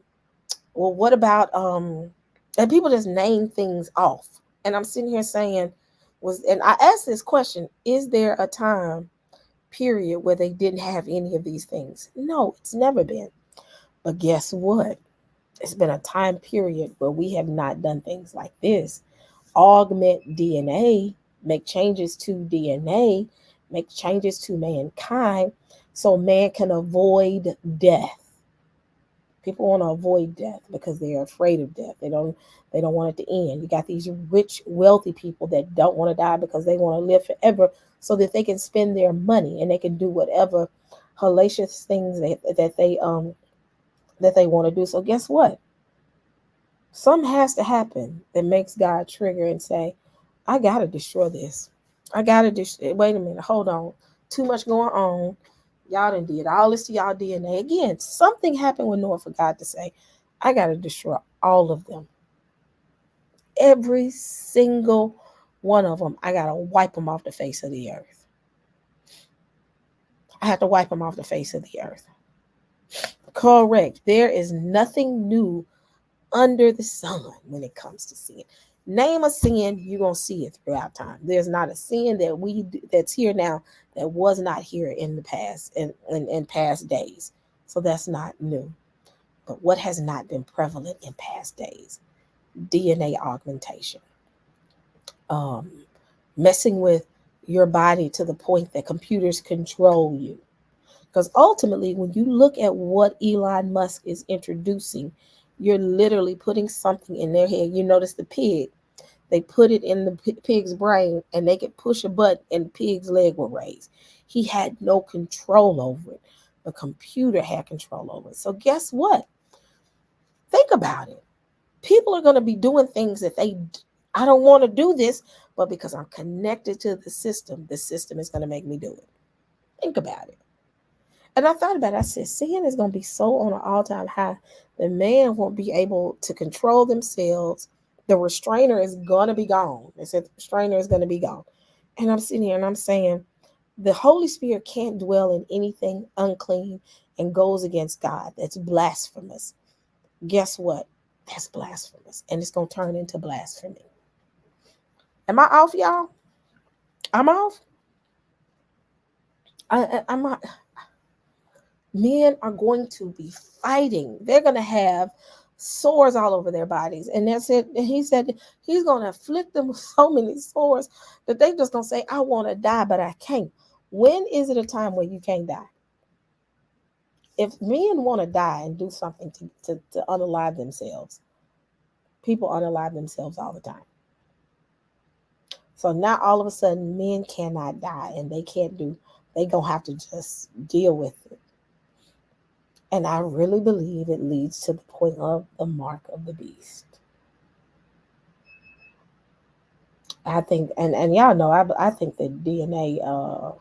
what about, and people just name things off. And I'm sitting here saying, and I asked this question, is there a time period where they didn't have any of these things? No, it's never been. But guess what? It's been a time period where we have not done things like this. Augment DNA, make changes to DNA, make changes to mankind so man can avoid death. People want to avoid death because they are afraid of death. They don't want it to end. You got these rich, wealthy people that don't want to die because they want to live forever so that they can spend their money and they can do whatever hellacious things that they want to do. So guess what? Something has to happen that makes God trigger and say, I got to destroy this. I got to wait a minute, hold on. Too much going on. Y'all done did all this to y'all DNA. Again, something happened with Noah for God to say, I got to destroy all of them. Every single one of them, I got to wipe them off the face of the earth. I have to wipe them off the face of the earth. Correct. There is nothing new under the sun when it comes to sin. Name a sin, you're going to see it throughout time. There's not a sin that's here now that was not here in the past, in past days. So that's not new. But what has not been prevalent in past days? DNA augmentation. Messing with your body to the point that computers control you. Because ultimately, when you look at what Elon Musk is introducing, you're literally putting something in their head. You notice the pig. They put it in the pig's brain and they could push a button and the pig's leg will raise. He had no control over it. The computer had control over it. So guess what? Think about it. People are going to be doing things that I don't want to do this, but because I'm connected to the system is going to make me do it. Think about it. And I thought about it. I said, sin is going to be so on an all-time high that man won't be able to control themselves. The restrainer is going to be gone. They said the restrainer is going to be gone. And I'm sitting here and I'm saying, the Holy Spirit can't dwell in anything unclean and goes against God. That's blasphemous. Guess what? That's blasphemous. And it's going to turn into blasphemy. Am I off, y'all? I'm off? I'm not. Men are going to be fighting. They're going to have sores all over their bodies. And that's it. And he said he's going to afflict them with so many sores that they're just going to say, I want to die, but I can't. When is it a time where you can't die? If men want to die and do something to unalive themselves, people unalive themselves all the time. So now all of a sudden men cannot die and they're going to have to just deal with it. And I really believe it leads to the point of the mark of the beast. I think, and y'all know, I think that DNA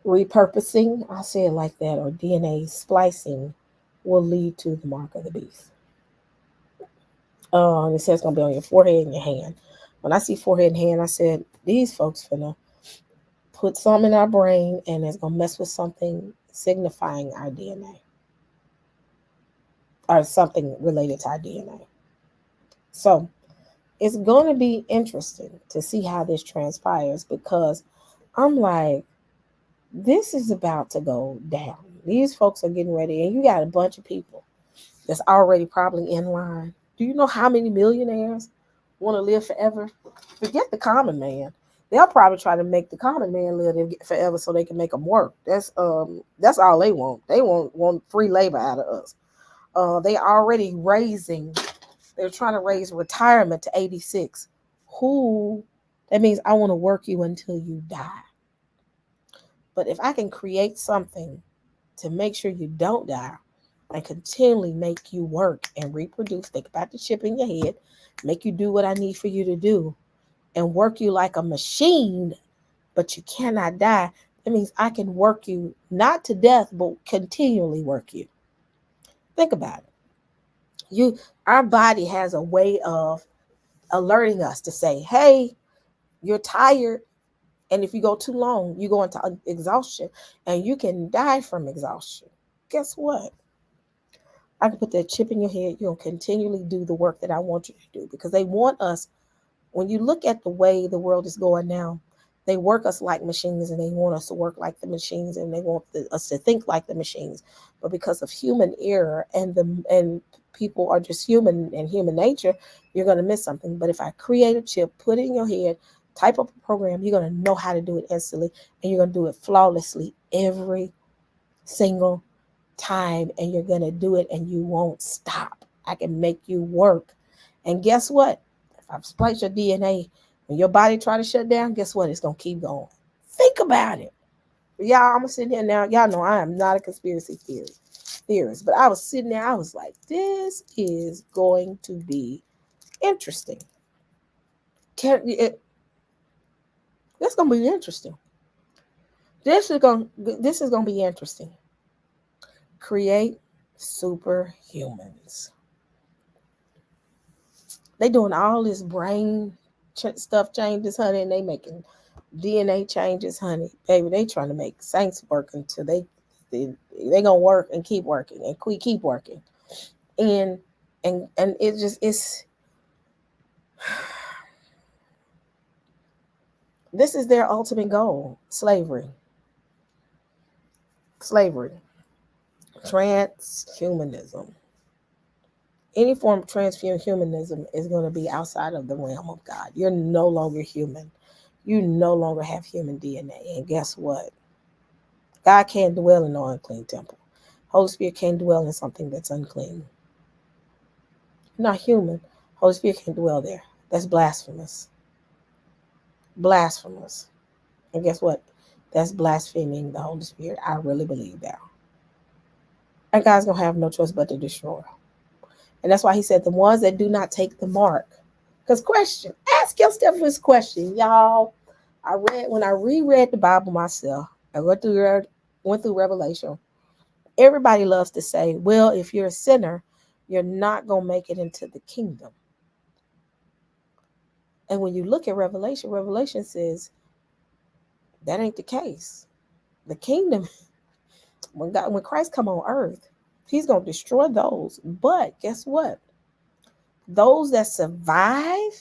repurposing, I'll say it like that, or DNA splicing will lead to the mark of the beast. It says it's going to be on your forehead and your hand. When I see forehead and hand, I said, these folks finna put something in our brain and it's going to mess with something signifying our DNA or something related to our DNA. So it's going to be interesting to see how this transpires, because I'm like, this is about to go down. These folks are getting ready, and you got a bunch of people that's already probably in line. Do you know how many millionaires want to live forever? Forget the common man. They'll probably try to make the common man live forever so they can make them work. That's all they want. They want free labor out of us. They already they're trying to raise retirement to 86. That means I want to work you until you die. But if I can create something to make sure you don't die and continually make you work and reproduce, think about the chip in your head, make you do what I need for you to do, and work you like a machine, but you cannot die. That means I can work you not to death, but continually work you. Think about it. Our body has a way of alerting us to say, hey, you're tired. And if you go too long, you go into exhaustion, and you can die from exhaustion. Guess what? I can put that chip in your head. You'll continually do the work that I want you to do, because they want us. When you look at the way the world is going now, they work us like machines, and they want us to work like the machines, and they want us to think like the machines. But because of human error and people are just human and human nature, you're going to miss something. But if I create a chip, put it in your head, type up a program, you're going to know how to do it instantly, and you're going to do it flawlessly every single time, and you're going to do it, and you won't stop. I can make you work. And guess what? If I splice your DNA, when your body try to shut down, guess what? It's going to keep going. Think about it. Y'all, I'm going to sit here now. Y'all know I am not a conspiracy theorist, but I was sitting there. I was like, this is going to be interesting. This is going to be interesting. This is going to be interesting. Create superhumans. They doing all this brain stuff changes, honey, and they making DNA changes, honey. Baby, they trying to make saints work until they gonna work and keep working and keep working. And it's this is their ultimate goal: slavery, transhumanism. Any form of transhumanism is going to be outside of the realm of God. You're no longer human. You no longer have human DNA. And guess what? God can't dwell in no unclean temple. Holy Spirit can't dwell in something that's unclean. You're not human. Holy Spirit can't dwell there. That's blasphemous. Blasphemous. And guess what? That's blaspheming the Holy Spirit. I really believe that. And God's going to have no choice but to destroy. And that's why he said the ones that do not take the mark. Because ask yourself this question, y'all. When I reread the Bible myself, I went through Revelation. Everybody loves to say, well, if you're a sinner, you're not going to make it into the kingdom. And when you look at Revelation says that ain't the case. The kingdom, when Christ come on earth, he's going to destroy those. But guess what? Those that survive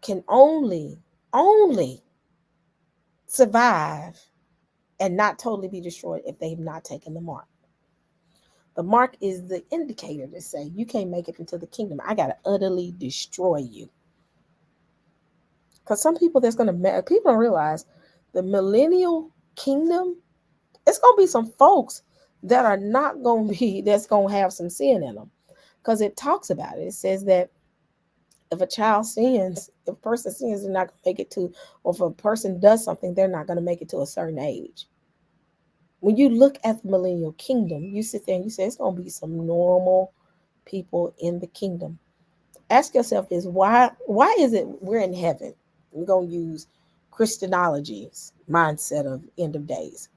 can only survive and not totally be destroyed if they've not taken the mark. The mark is the indicator to say you can't make it into the kingdom. I got to utterly destroy you. Because some people people don't realize the millennial kingdom, it's going to be some folks that are not going to be, that's going to have some sin in them. Because it talks about it. It says that if a person sins, they're not going to make it to, or if a person does something, they're not going to make it to a certain age. When you look at the millennial kingdom, you sit there and you say, it's going to be some normal people in the kingdom. Ask yourself why is it we're in heaven? We're going to use Christianology's mindset of end of days,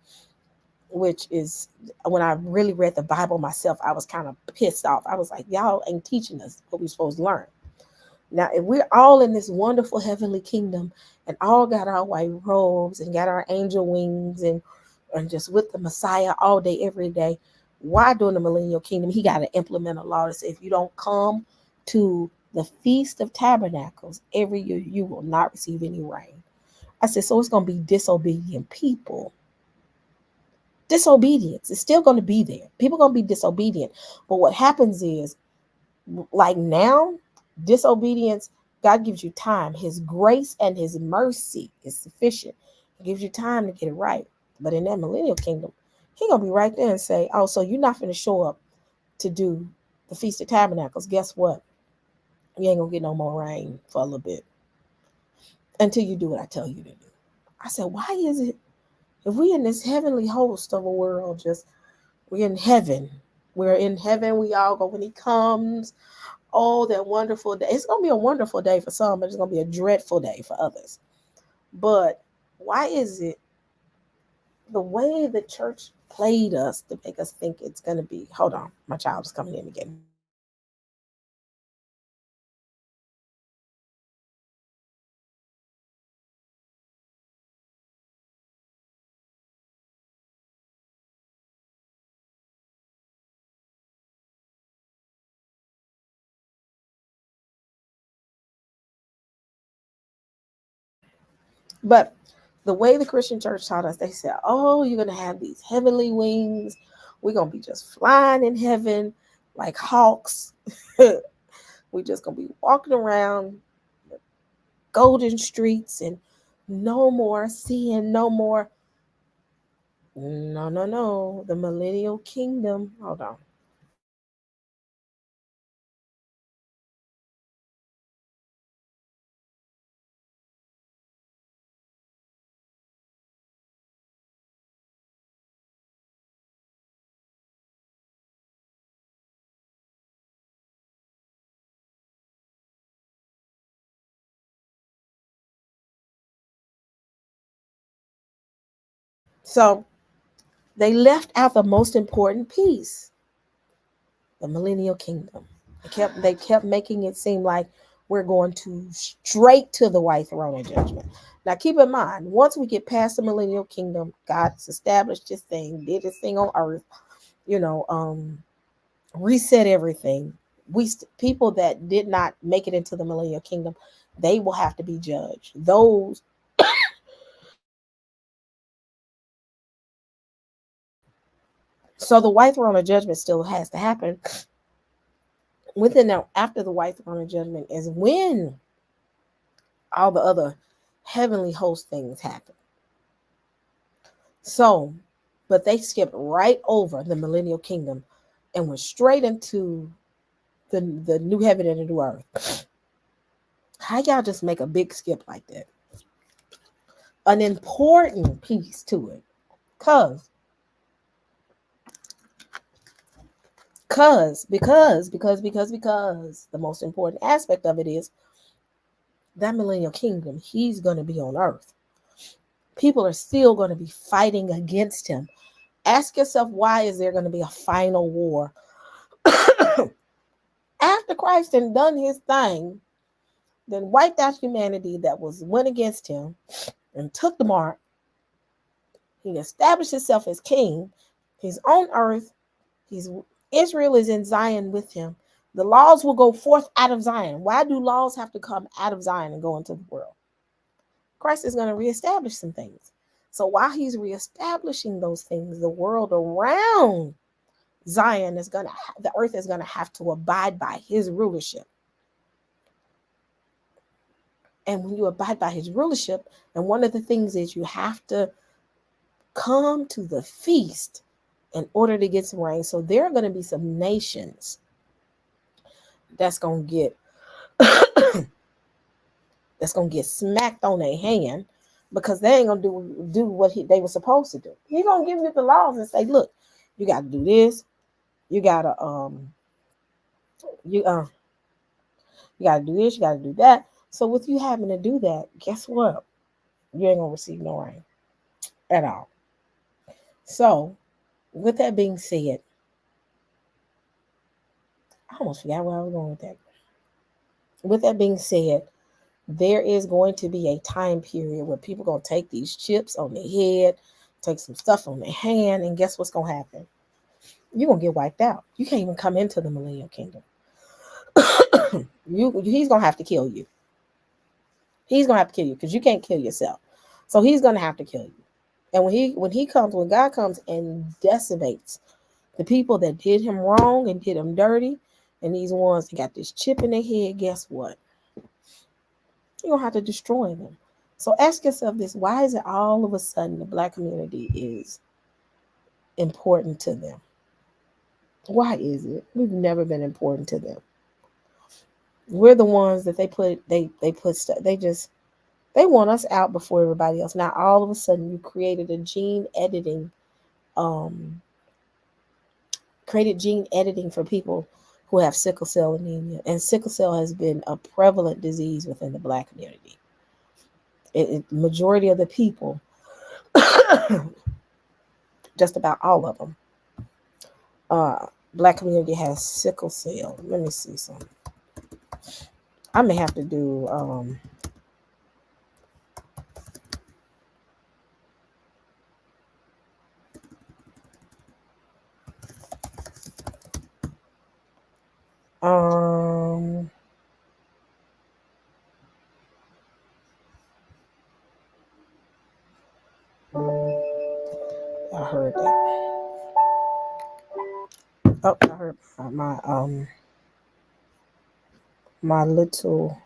which is, when I really read the Bible myself, I was kind of pissed off. I was like, y'all ain't teaching us what we're supposed to learn. Now, if we're all in this wonderful heavenly kingdom and all got our white robes and got our angel wings and just with the Messiah all day, every day, why during the millennial kingdom he got to implement a law that says if you don't come to the Feast of Tabernacles every year, you will not receive any rain? I said, so it's going to be disobedient people. Disobedience is still going to be there. People are going to be disobedient. But what happens is, like now, disobedience, God gives you time. His grace and his mercy is sufficient. He gives you time to get it right. But in that millennial kingdom, he gonna be right there and say, oh, so you're not gonna show up to do the Feast of Tabernacles. Guess what? You ain't gonna get no more rain for a little bit until you do what I tell you to do. I said, why is it if we in this heavenly host of a world, just we're in heaven. We're in heaven. We all go when he comes. Oh, that wonderful day. It's going to be a wonderful day for some, but it's going to be a dreadful day for others. But why is it the way the church played us to make us think it's going to be? Hold on. My child is coming in again. But the way the Christian church taught us, they said, oh, you're going to have these heavenly wings. We're going to be just flying in heaven like hawks. We're just going to be walking around the golden streets and no more seeing, no more. No. The millennial kingdom. Hold on. So they left out the most important piece, the millennial kingdom. They kept making it seem like we're going to straight to the white throne of judgment. Now keep in mind, once we get past the millennial kingdom, God's established his thing, did his thing on earth, reset everything. People that did not make it into the millennial kingdom, they will have to be judged. Those So the white throne of judgment still has to happen. Within now, after the white throne of judgment is when all the other heavenly host things happen. So, but they skipped right over the millennial kingdom and went straight into the new heaven and the new earth. How y'all just make a big skip like that? An important piece to it. Because the most important aspect of it is that millennial kingdom, he's going to be on earth. People are still going to be fighting against him. Ask yourself, why is there going to be a final war? After Christ had done his thing, then wiped out humanity that went against him and took the mark. He established himself as king. He's on earth. Israel is in Zion with him. The laws will go forth out of Zion. Why do laws have to come out of Zion and go into the world? Christ is going to reestablish some things. So while he's reestablishing those things, the world around Zion the earth is going to have to abide by his rulership. And when you abide by his rulership, and one of the things is you have to come to the feast in order to get some rain. So there are going to be some nations that's going to get smacked on their hand because they ain't going to do what they were supposed to do. He's going to give you the laws and say, look, you got to do this. You got to you got to do this, you got to do that. So with you having to do that, guess what? You ain't going to receive no rain at all. So with that being said, I almost forgot where I was going with that. with that being said, there is going to be a time period where people are going to take these chips on their head, take some stuff on their hand, and guess what's going to happen? You're going to get wiped out. You can't even come into the millennial kingdom. He's going to have to kill you. He's going to have to kill you because you can't kill yourself. So he's going to have to kill you. And when God comes and decimates the people that did him wrong and did him dirty, and these ones that got this chip in their head, guess what? You're going to have to destroy them. So ask yourself this: why is it all of a sudden the Black community is important to them? Why is it? We've never been important to them. We're the ones that they want us out before everybody else. Now all of a sudden you created gene editing for people who have sickle cell anemia, and sickle cell has been a prevalent disease within the Black community. Majority of the people, just about all of them, Black community has sickle cell. Let me see something. I may have to do I heard that. Oh, I heard my little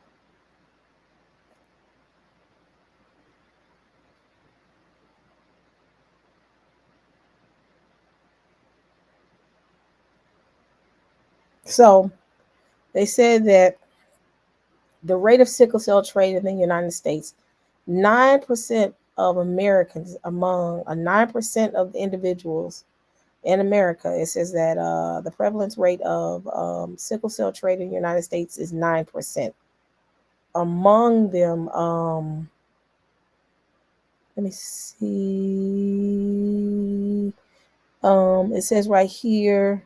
so they said that the rate of sickle cell trade in the United States, 9% of Americans, among 9% of the individuals in America, it says that the prevalence rate of sickle cell trade in the United States is 9%. Among them, let me see. It says right here.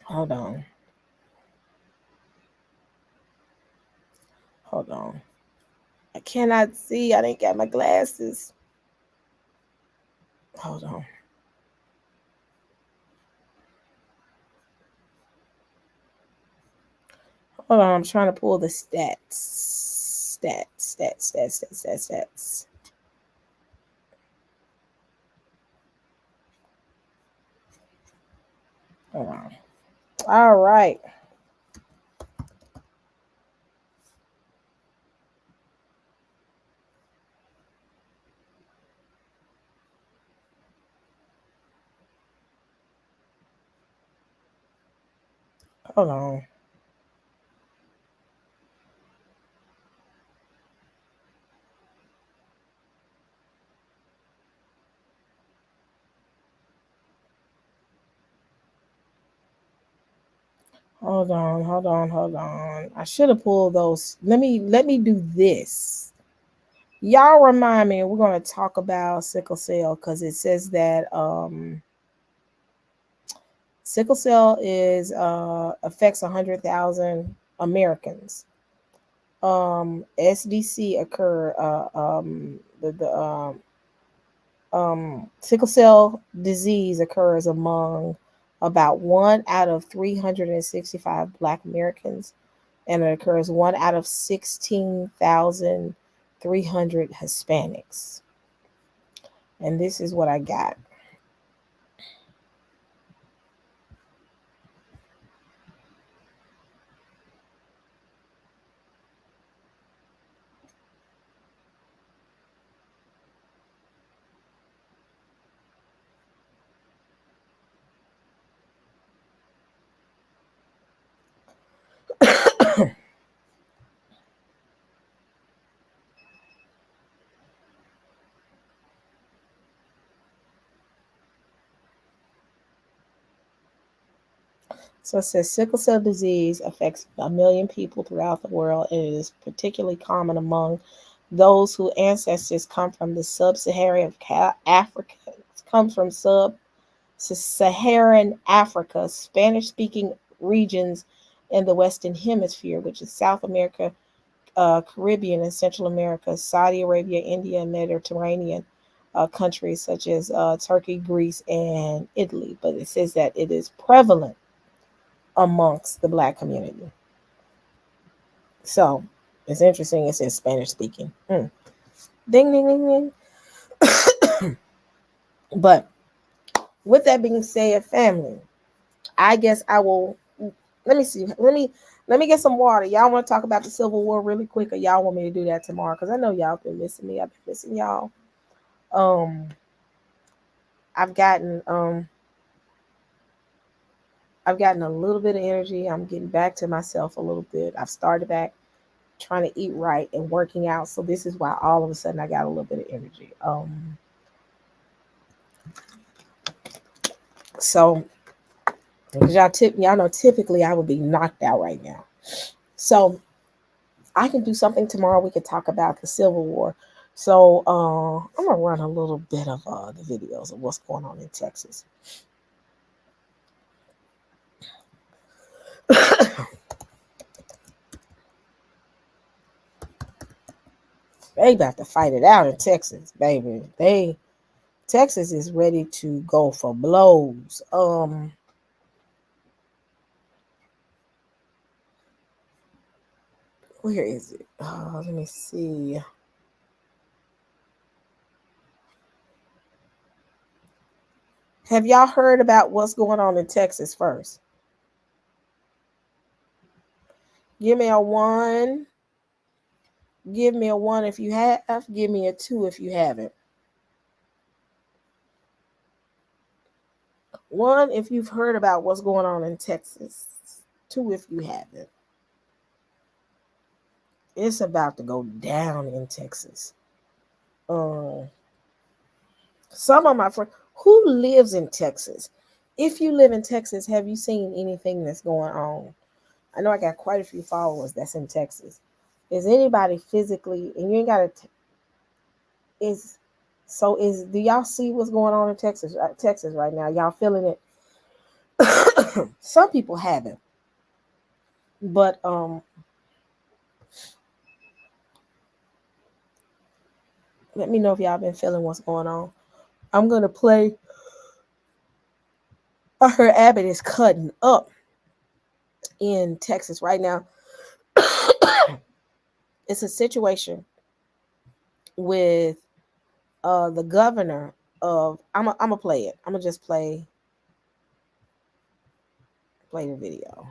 Hold on. I cannot see. I didn't get my glasses. Hold on. Hold on. I'm trying to pull the stats. Stats. Hold on. All right. Hold on. Hold on. I should have pulled those. Let me do this. Y'all remind me, we're going to talk about sickle cell because it says that sickle cell affects 100,000 Americans. SDC occur sickle cell disease occurs among about 1 out of 365 Black Americans, and it occurs 1 out of 16,300 Hispanics. And this is what I got. So it says sickle cell disease affects 1 million people throughout the world, and it is particularly common among those whose ancestors come from the sub-Saharan Africa, Sub-Saharan Africa, Spanish-speaking regions, in the Western Hemisphere, which is South America, Caribbean, and Central America, Saudi Arabia, India, and Mediterranean countries such as Turkey, Greece, and Italy. But it says that it is prevalent amongst the Black community. So it's interesting. It says Spanish speaking. Ding, ding, ding, ding. But with that being said, family, I guess I will. Let me see. Let me get some water. Y'all want to talk about the Civil War really quick, or y'all want me to do that tomorrow? Because I know y'all been missing me. I've been missing y'all. I've gotten a little bit of energy. I'm getting back to myself a little bit. I've started back trying to eat right and working out. So this is why all of a sudden I got a little bit of energy. So because y'all know typically I would be knocked out right now. So I can do something tomorrow. We could talk about the Civil War. So I'm gonna run a little bit of the videos of what's going on in Texas. They about to fight it out in Texas, baby. Texas is ready to go for blows. Where is it? Let me see. Have y'all heard about what's going on in Texas first? Give me a 1. Give me a 1 if you have. Give me a 2 if you haven't. 1 if you've heard about what's going on in Texas. 2 if you haven't. It's about to go down in Texas. Some of my friends who lives in Texas. If you live in Texas, have you seen anything that's going on? I know I got quite a few followers that's in Texas. Is anybody physically, and you ain't got to, do y'all see what's going on in Texas right now? Y'all feeling it? Some people haven't. But let me know if y'all been feeling what's going on. I'm going to play. I heard Abbott is cutting up in Texas right now. It's a situation with the governor of. I'm gonna play it. I'm gonna just play the video.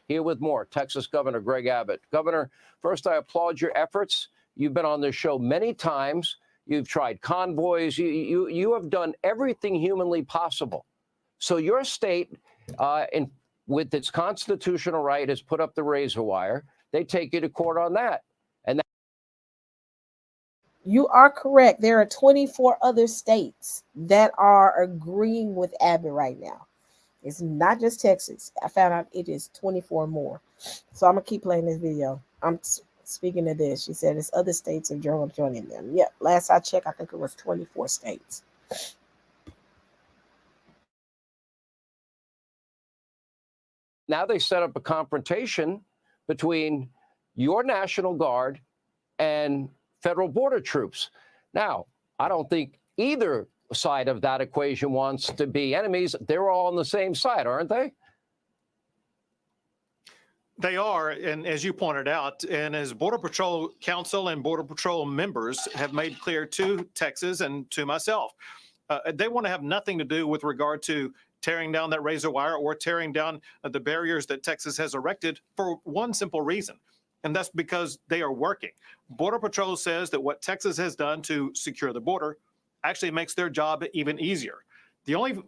Here with more, Texas Governor Greg Abbott. Governor, first, I applaud your efforts. You've been on this show many times. You've tried convoys. You have done everything humanly possible. So your state, with its constitutional right, has put up the razor wire. They take you to court on that. And you are correct. There are 24 other states that are agreeing with Abbott right now. It's not just Texas. I found out it is 24 more. So I'm going to keep playing this video. I'm speaking of this. She said it's other states are joining them. Yeah, last I checked, I think it was 24 states. now they set up a confrontation between your National Guard and federal border troops. Now, I don't think either side of that equation wants to be enemies. They're all on the same side, aren't they? They are, and as you pointed out, and as Border Patrol Council and Border Patrol members have made clear to Texas and to myself, they want to have nothing to do with regard to tearing down that razor wire or tearing down the barriers that Texas has erected for one simple reason, and that's because they are working. Border Patrol says that what Texas has done to secure the border actually makes their job even easier. The only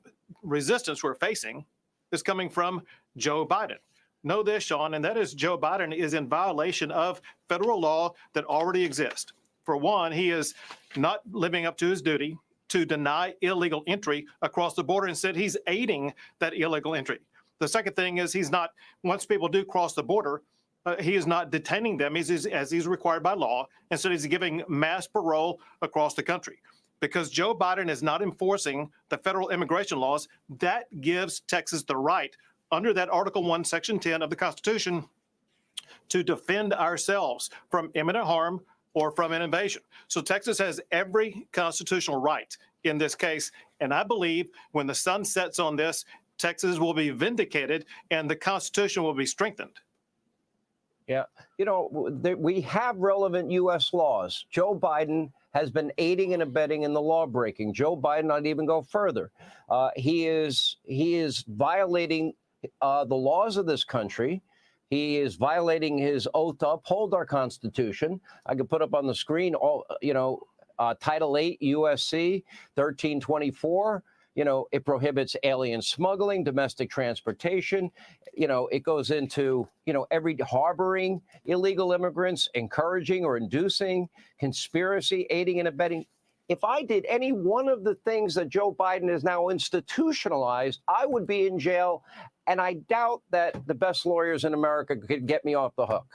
resistance we're facing is coming from Joe Biden. Know this, Sean, and that is Joe Biden is in violation of federal law that already exists. For one, he is not living up to his duty to deny illegal entry across the border. Instead, he's aiding that illegal entry. The second thing is he's not, once people do cross the border, he is not detaining them as he's required by law. Instead, he's giving mass parole across the country. Because Joe Biden is not enforcing the federal immigration laws, that gives Texas the right, under that Article 1, Section 10 of the Constitution, to defend ourselves from imminent harm or from an invasion. So Texas has every constitutional right in this case. And I believe when the sun sets on this, Texas will be vindicated and the Constitution will be strengthened. Yeah. You know, we have relevant U.S. laws. Joe Biden has been aiding and abetting in the law breaking. Joe Biden, I'd even go further. He is violating the laws of this country. He is violating his oath to uphold our Constitution. I could put up on the screen all, Title 8 USC 1324. It prohibits alien smuggling, domestic transportation. It goes into, every harboring illegal immigrants, encouraging or inducing, conspiracy, aiding and abetting. If I did any one of the things that Joe Biden has now institutionalized, I would be in jail. And I doubt that the best lawyers in America could get me off the hook.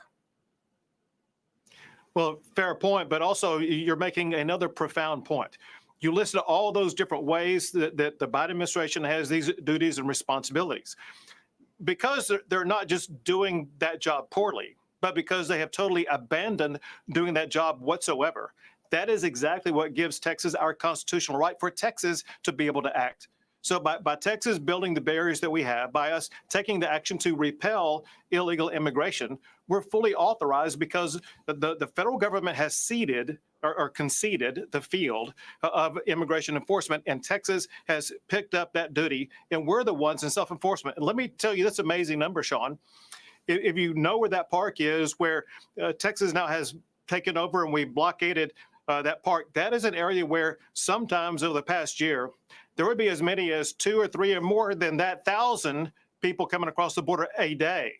Well, fair point. But also, you're making another profound point. You listed all those different ways that the Biden administration has these duties and responsibilities. Because they're not just doing that job poorly, but because they have totally abandoned doing that job whatsoever. That is exactly what gives Texas our constitutional right for Texas to be able to act. So by Texas building the barriers that we have, by us taking the action to repel illegal immigration, we're fully authorized because the federal government has ceded or conceded the field of immigration enforcement, and Texas has picked up that duty, and we're the ones in self-enforcement. And let me tell you this amazing number, Sean. If you know where that park is, where Texas now has taken over and we blockaded that park, that is an area where sometimes over the past year, there would be as many as 2 or 3 or more than that 1,000 people coming across the border a day.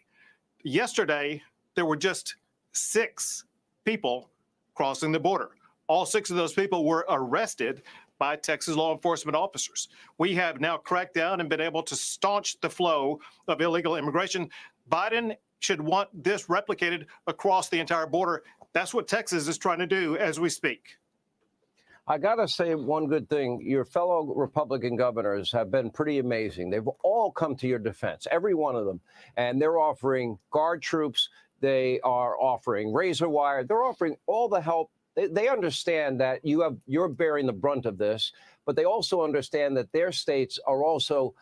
Yesterday, there were just 6 people crossing the border. All 6 of those people were arrested by Texas law enforcement officers. We have now cracked down and been able to staunch the flow of illegal immigration. Biden should want this replicated across the entire border. That's what Texas is trying to do as we speak. I got to say one good thing. Your fellow Republican governors have been pretty amazing. They've all come to your defense, every one of them. And they're offering guard troops. They are offering razor wire. They're offering all the help. They understand that you're bearing the brunt of this, but they also understand that their states are also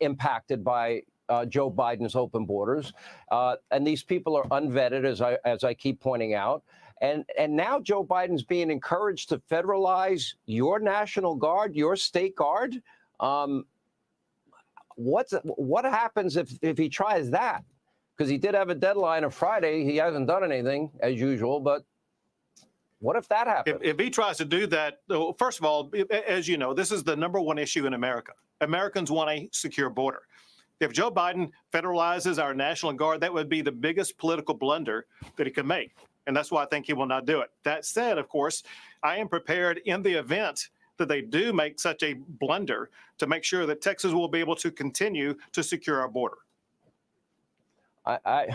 impacted by Joe Biden's open borders. And these people are unvetted, as I keep pointing out. And now Joe Biden's being encouraged to federalize your National Guard, your state guard. What happens if he tries that? Because he did have a deadline of Friday. He hasn't done anything as usual, but what if that happens? If he tries to do that, well, first of all, as you know, this is the #1 issue in America. Americans want a secure border. If Joe Biden federalizes our National Guard, that would be the biggest political blunder that he could make. And that's why I think he will not do it. That said, of course, I am prepared in the event that they do make such a blunder to make sure that Texas will be able to continue to secure our border. I'm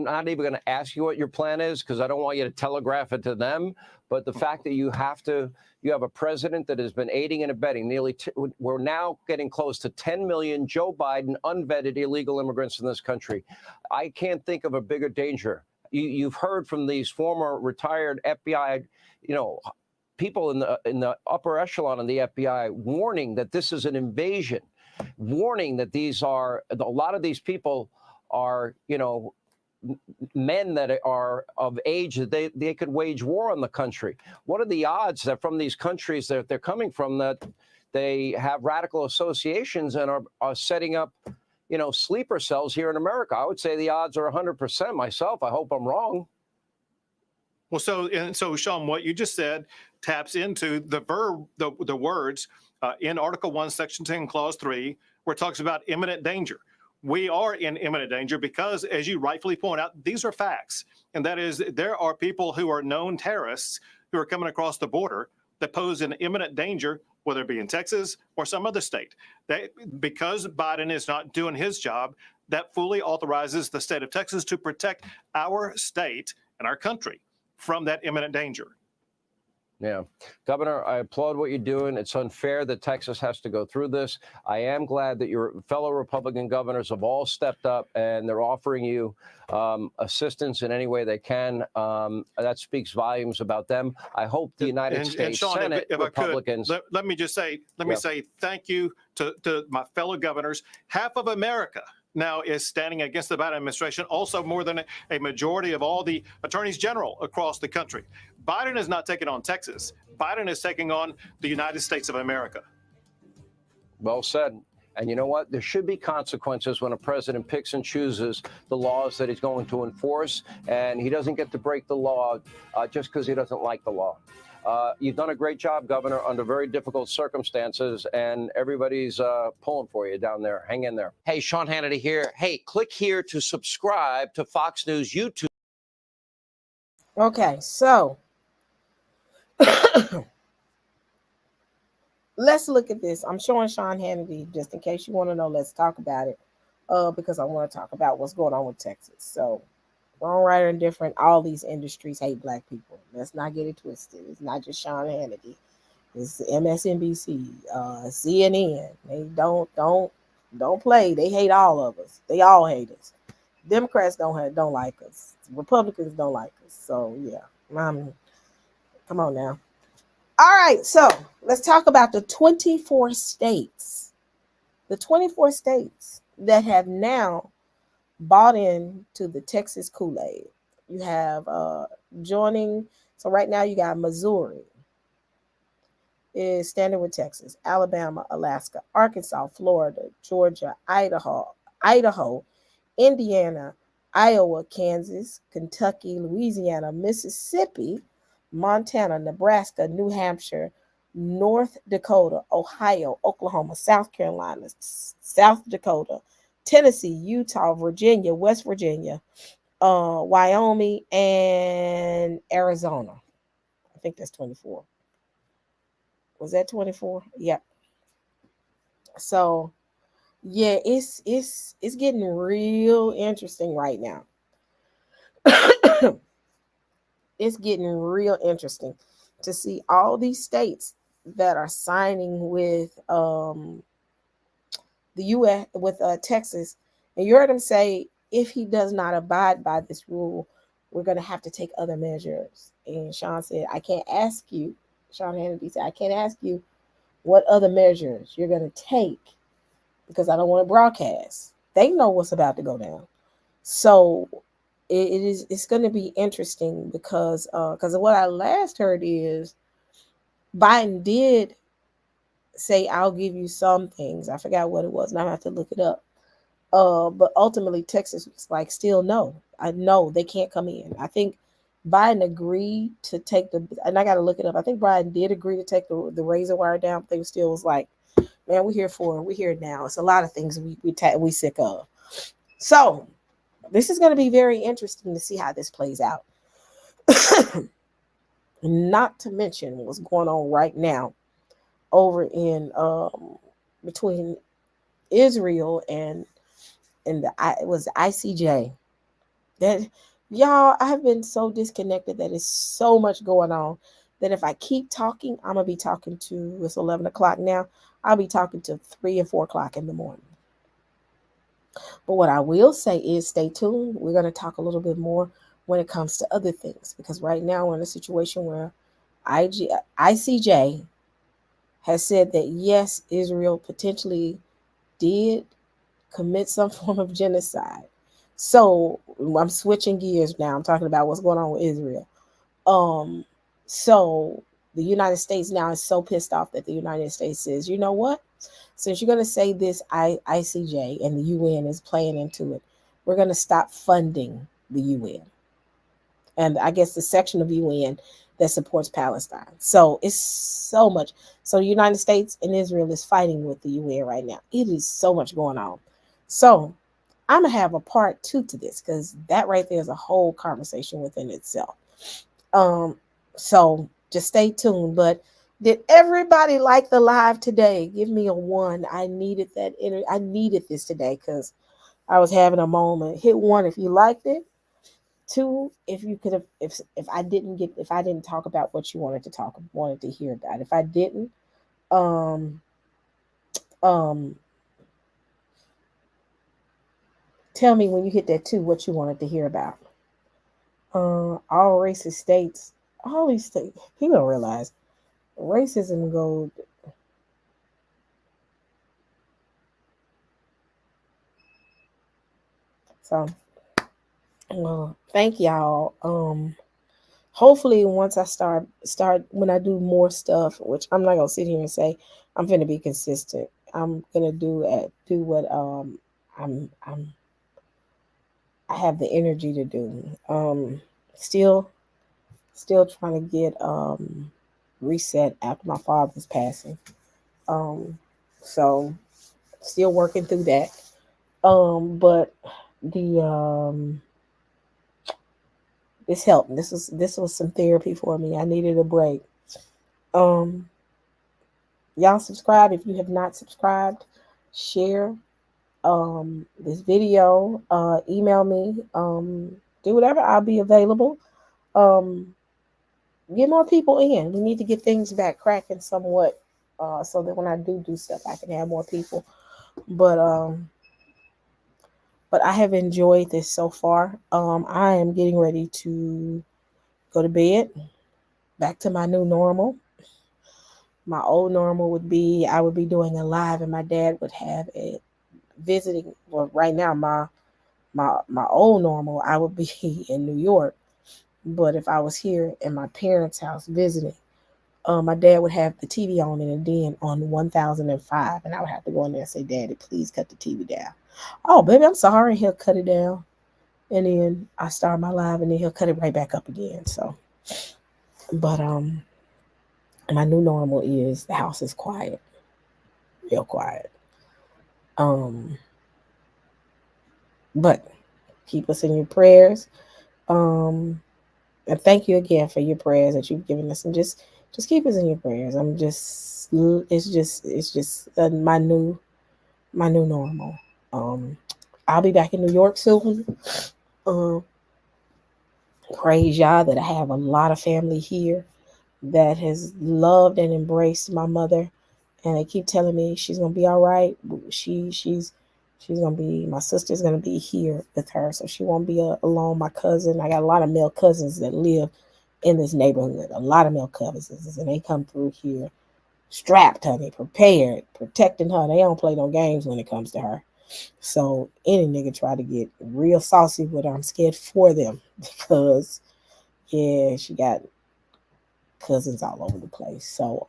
not even going to ask you what your plan is because I don't want you to telegraph it to them. But the fact that you have a president that has been aiding and abetting we're now getting close to 10 million Joe Biden unvetted illegal immigrants in this country. I can't think of a bigger danger. You've heard from these former retired FBI, people in the upper echelon of the FBI warning that this is an invasion, warning that a lot of these people are, men that are of age that they could wage war on the country. What are the odds that from these countries that they're coming from that they have radical associations and are setting up, sleeper cells here in America? I would say the odds are 100% myself. I hope I'm wrong. Well, so Sean, what you just said taps into the words in Article 1, Section 10, Clause 3, where it talks about imminent danger. We are in imminent danger because, as you rightfully point out, these are facts. And that is, there are people who are known terrorists who are coming across the border that pose an imminent danger, whether it be in Texas or some other state. Because Biden is not doing his job, that fully authorizes the state of Texas to protect our state and our country from that imminent danger. Yeah. Governor, I applaud what you're doing. It's unfair that Texas has to go through this. I am glad that your fellow Republican governors have all stepped up and they're offering you assistance in any way they can. That speaks volumes about them. I hope the United States Sean, Senate if Republicans. I could, let me just say, me say thank you to my fellow governors. Half of America now is standing against the Biden administration, also more than a majority of all the attorneys general across the country. Biden is not taking on Texas. Biden is taking on the United States of America. Well said. And you know what? There should be consequences when a president picks and chooses the laws that he's going to enforce, and he doesn't get to break the law just because he doesn't like the law. You've done a great job, Governor, under very difficult circumstances, and everybody's pulling for you down there. Hang in there. Hey, Sean Hannity here. Hey, click here to subscribe to Fox News YouTube. Okay, so let's look at this. I'm showing Sean Hannity just in case you want to know. Let's talk about it because I want to talk about what's going on with Texas. So wrong, right, or indifferent, all these industries hate black people. Let's not get it twisted. It's not just Sean Hannity. It's MSNBC, CNN. They don't play. They hate all of us. They all hate us. Democrats don't like us. Republicans don't like us. So yeah, come on now. All right, so let's talk about the 24 states. The 24 states that have now bought into the Texas Kool-Aid. You have joining. So right now you got Missouri is standing with Texas, Alabama, Alaska, Arkansas, Florida, Georgia, Idaho, Indiana, Iowa, Kansas, Kentucky, Louisiana, Mississippi, Montana, Nebraska, New Hampshire, North Dakota, Ohio, Oklahoma, South Carolina, South Dakota, Tennessee, Utah, Virginia, West Virginia, Wyoming, and Arizona. I think that's 24. Was that 24? Yep. So yeah, it's getting real interesting right now. It's getting real interesting to see all these states that are signing with the U.S. with Texas, and you heard him say if he does not abide by this rule, we're going to have to take other measures. And Sean said, I can't ask you. Sean Hannity said, I can't ask you what other measures you're going to take because I don't want to broadcast. They know what's about to go down. So it's going to be interesting because what I last heard is Biden did say, I'll give you some things. I forgot what it was. Now I have to look it up. But ultimately Texas was like, still no. I know they can't come in. I think Biden agreed to take and I got to look it up. I think Biden did agree to take the razor wire down. But they still was like, man, we're here for it. We're here now. It's a lot of things we sick of. So this is going to be very interesting to see how this plays out. Not to mention what's going on right now over in between Israel and the ICJ. That y'all, I have been so disconnected that is so much going on that if I keep talking, I'm gonna be talking to, it's 11 o'clock now, I'll be talking to 3 and 4 o'clock in the morning. But what I will say is stay tuned. We're going to talk a little bit more when it comes to other things, because right now we're in a situation where ICJ has said that yes, Israel potentially did commit some form of genocide. So I'm switching gears now. I'm talking about what's going on with Israel. So the United States now is so pissed off that the United States says, you know what? Since you're going to say this ICJ and the UN is playing into it, we're going to stop funding the UN. And I guess the section of UN that supports Palestine. So it's so much. So the United States and Israel is fighting with the UN right now. It is so much going on. So I'm going to have a part 2 to this because that right there is a whole conversation within itself. So just stay tuned. But did everybody like the live today? Give me a 1. I needed that. I needed this today because I was having a moment. Hit 1 if you liked it. 2, if you could have, if I didn't talk about what you wanted to hear about. If I didn't, um, um, tell me when you hit that 2 what you wanted to hear about. All racist states, all these states. People don't realize racism goes. So, well, thank y'all. Hopefully once I start when I do more stuff, which I'm not gonna sit here and say I'm gonna be consistent. I'm gonna do what I have the energy to do. Still trying to get reset after my father's passing. So still working through that. But the this helped. This was some therapy for me. I needed a break. Y'all subscribe if you have not subscribed. Share this video. Email me. Do whatever. I'll be available. Get more people in. We need to get things back cracking somewhat, so that when I do stuff, I can have more people. But I have enjoyed this so far. I am getting ready to go to bed. Back to my new normal. My old normal would be I would be doing a live, and my dad would have a visiting. Well, right now my old normal, I would be in New York. But if I was here in my parents' house visiting, my dad would have the TV on in a den on 1005, and I would have to go in there and say, "Daddy, please cut the TV down." "Oh, baby, I'm sorry." And he'll cut it down, and then I start my live, and then he'll cut it right back up again. So, but my new normal is the house is quiet, real quiet. But keep us in your prayers. And thank you again for your prayers that you've given us, and just keep us in your prayers. It's just my new normal. I'll be back in New York soon. Praise y'all that I have a lot of family here that has loved and embraced my mother, and they keep telling me she's gonna be all right. She's gonna be, my sister's gonna be here with her, so she won't be alone. My cousin, I got a lot of male cousins that live in this neighborhood, a lot of male cousins, and they come through here strapped, honey, prepared, protecting her. They don't play no games when it comes to her. So any nigga try to get real saucy with her, I'm scared for them, because yeah, she got cousins all over the place. So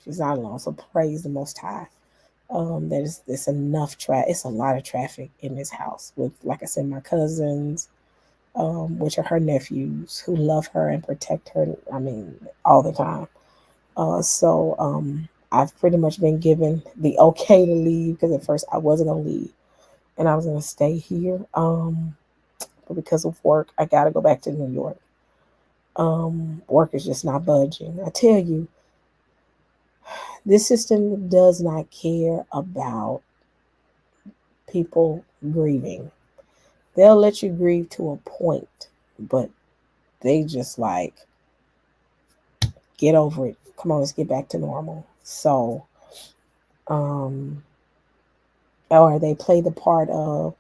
she's not alone. So praise the Most High. There's enough it's a lot of traffic in this house with, like I said, my cousins, which are her nephews, who love her and protect her, I mean, all the time. So I've pretty much been given the okay to leave, because at first I wasn't gonna leave and I was gonna stay here. But because of work, I gotta go back to New York. Work is just not budging. I tell you, this system does not care about people grieving. They'll let you grieve to a point, but they just like, get over it. Come on, let's get back to normal. So, or they play the part of,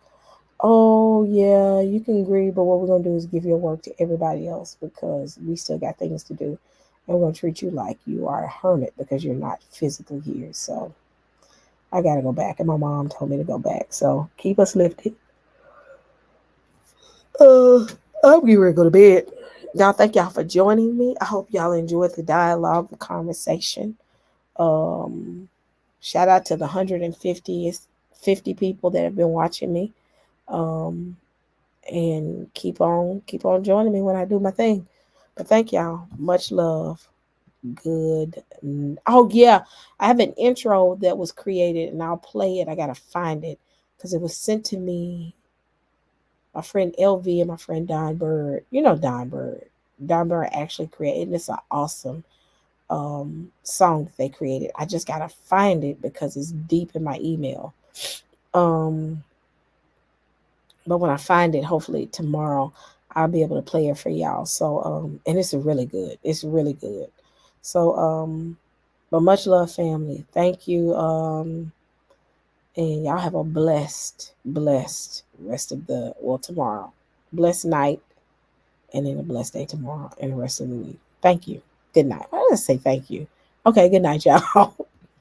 oh yeah, you can grieve, but what we're gonna do is give your work to everybody else, because we still got things to do, and we're gonna treat you like you are a hermit because you're not physically here. So I gotta go back, and my mom told me to go back. So keep us lifted. I'm getting ready to go to bed. Y'all, thank y'all for joining me. I hope y'all enjoyed the dialogue, the conversation. Shout out to the 150 people that have been watching me. And keep on joining me when I do my thing. But thank y'all. Much love. Good. Oh yeah, I have an intro that was created, and I'll play it. I gotta find it because it was sent to me. My friend LV and my friend Don Bird. You know Don Bird. Don Bird actually created. It's an awesome song that they created. I just gotta find it because it's deep in my email. But when I find it, hopefully tomorrow, I'll be able to play it for y'all. So, and it's really good. It's really good. So, but much love, family. Thank you. And y'all have a blessed rest of tomorrow. Blessed night, and then a blessed day tomorrow and the rest of the week. Thank you. Good night. Why did I say thank you? Okay, good night, y'all.